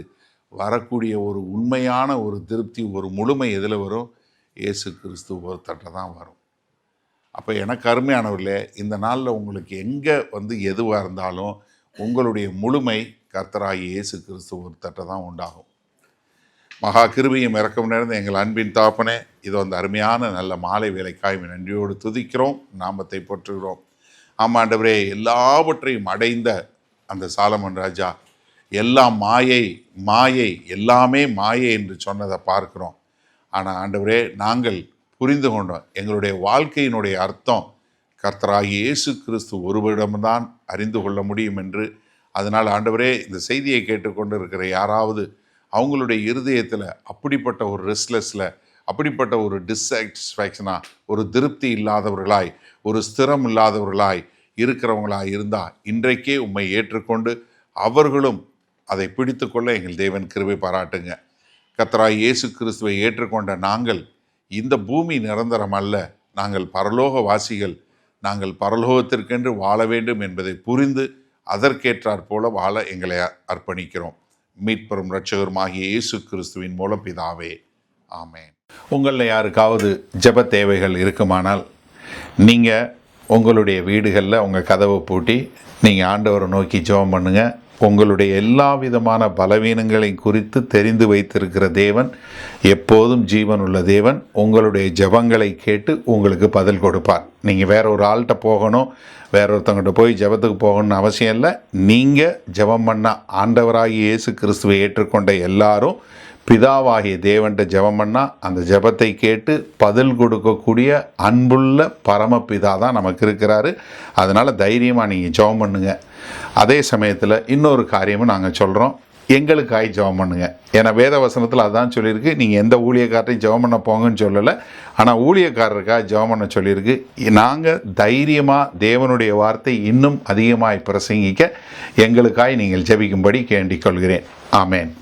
வரக்கூடிய ஒரு உண்மையான ஒரு திருப்தி, ஒரு முழுமை எதில் வரும்? இயேசு கிறிஸ்து ஒருத்தட்ட தான் வரும். அப்போ எனக்கு அருமையானவர்களே, இந்த நாளில் உங்களுக்கு எங்கே வந்து எதுவாக இருந்தாலும் உங்களுடைய முழுமை கர்த்தராகிய இயேசு கிறிஸ்து ஒருத்தட்ட தான் உண்டாகும். மகா கிருபையும் இரக்கம் நிறைந்த எங்கள் அன்பின் தாப்பனே, இது வந்து அருமையான நல்ல மாலை வேலைக்காய் நன்றியோடு துதிக்கிறோம், நாமத்தை போற்றுகிறோம். ஆமாம் ஆண்டவரே, எல்லாவற்றையும் அடைந்த அந்த சாலமன் ராஜா எல்லாம் மாயை மாயை எல்லாமே மாயை என்று சொன்னதை பார்க்கிறோம். ஆனால் ஆண்டவரே, நாங்கள் புரிந்து கொண்டோம், எங்களுடைய வாழ்க்கையினுடைய அர்த்தம் கர்த்தராகிய இயேசு கிறிஸ்து ஒருவரிடம்தான் அறிந்து கொள்ள முடியும் என்று. அதனால் ஆண்டவரே, இந்த செய்தியை கேட்டுக்கொண்டு இருக்கிற யாராவது அவங்களுடைய இருதயத்தில் அப்படிப்பட்ட ஒரு ரெஸ்ட்லெஸ்ஸில், அப்படிப்பட்ட ஒரு டிஸ்சாட்டிஸ்ஃபேக்ஷனாக, ஒரு திருப்தி இல்லாதவர்களாய், ஒரு ஸ்திரம் இல்லாதவர்களாய் இருக்கிறவங்களாக இருந்தால் இன்றைக்கே உம்மை ஏற்றுக்கொண்டு அவர்களும் அதை பிடித்து கொள்ள எங்கள் தேவன் கிருபை பாராட்டுங்க. கர்த்தராகிய இயேசு கிறிஸ்துவை ஏற்றுக்கொண்ட நாங்கள், இந்த பூமி நிரந்தரம் அல்ல, நாங்கள் பரலோக வாசிகள், நாங்கள் பரலோகத்திற்கென்று வாழ வேண்டும் என்பதை புரிந்து அதற்கேற்றாற் போல வாழ எங்களை அர்ப்பணிக்கிறோம். மீட்பெரும் இரட்சகருமாகிய இயேசு கிறிஸ்துவின் மூலம் பிதாவே, ஆமென். உங்களில் யாருக்காவது ஜெப தேவைகள் இருக்குமானால், நீங்கள் உங்களுடைய வீடுகளில் உங்கள் கதவை பூட்டி நீங்கள் ஆண்டவரை நோக்கி ஜெபம் பண்ணுங்கள். உங்களுடைய எல்லா விதமான பலவீனங்களை குறித்து தெரிந்து வைத்திருக்கிற தேவன், எப்போதும் ஜீவன் உள்ள தேவன், உங்களுடைய ஜெபங்களை கேட்டு உங்களுக்கு பதில் கொடுப்பார். நீங்கள் வேற ஒரு ஆள்கிட்ட போகணும், வேற ஒருத்தவங்கிட்ட போய் ஜெபத்துக்கு போகணும்னு அவசியம் இல்லை. நீங்கள் ஜெபம் பண்ண ஆண்டவராகிய இயேசு கிறிஸ்துவை ஏற்றுக்கொண்ட எல்லாரும் பிதாவாகிய தேவன்கிட்ட ஜெபம் பண்ணால் அந்த ஜெபத்தை கேட்டு பதில் கொடுக்கக்கூடிய அன்புள்ள பரமபிதா தான் நமக்கு இருக்கிறாரு. அதனால் தைரியமாக நீங்கள் ஜெபம் பண்ணுங்கள். அதே சமயத்தில் இன்னொரு காரியமும் நாங்கள் சொல்கிறோம், எங்களுக்காய் ஜெபம் பண்ணுங்க. ஏன்னா வேத வசனத்தில் அதான் சொல்லியிருக்கு, நீங்கள் எந்த ஊழியக்காரரையும் ஜெபம் பண்ண போங்கன்னு சொல்லலை, ஆனால் ஊழியக்காரருக்காக ஜெபம் பண்ண சொல்லியிருக்கு. நாங்கள் தைரியமாக தேவனுடைய வார்த்தை இன்னும் அதிகமாய் பிரசங்கிக்க எங்களுக்காய் நீங்கள் ஜெபிக்கும்படி கேண்டிக் கொள்கிறேன். ஆமேன்.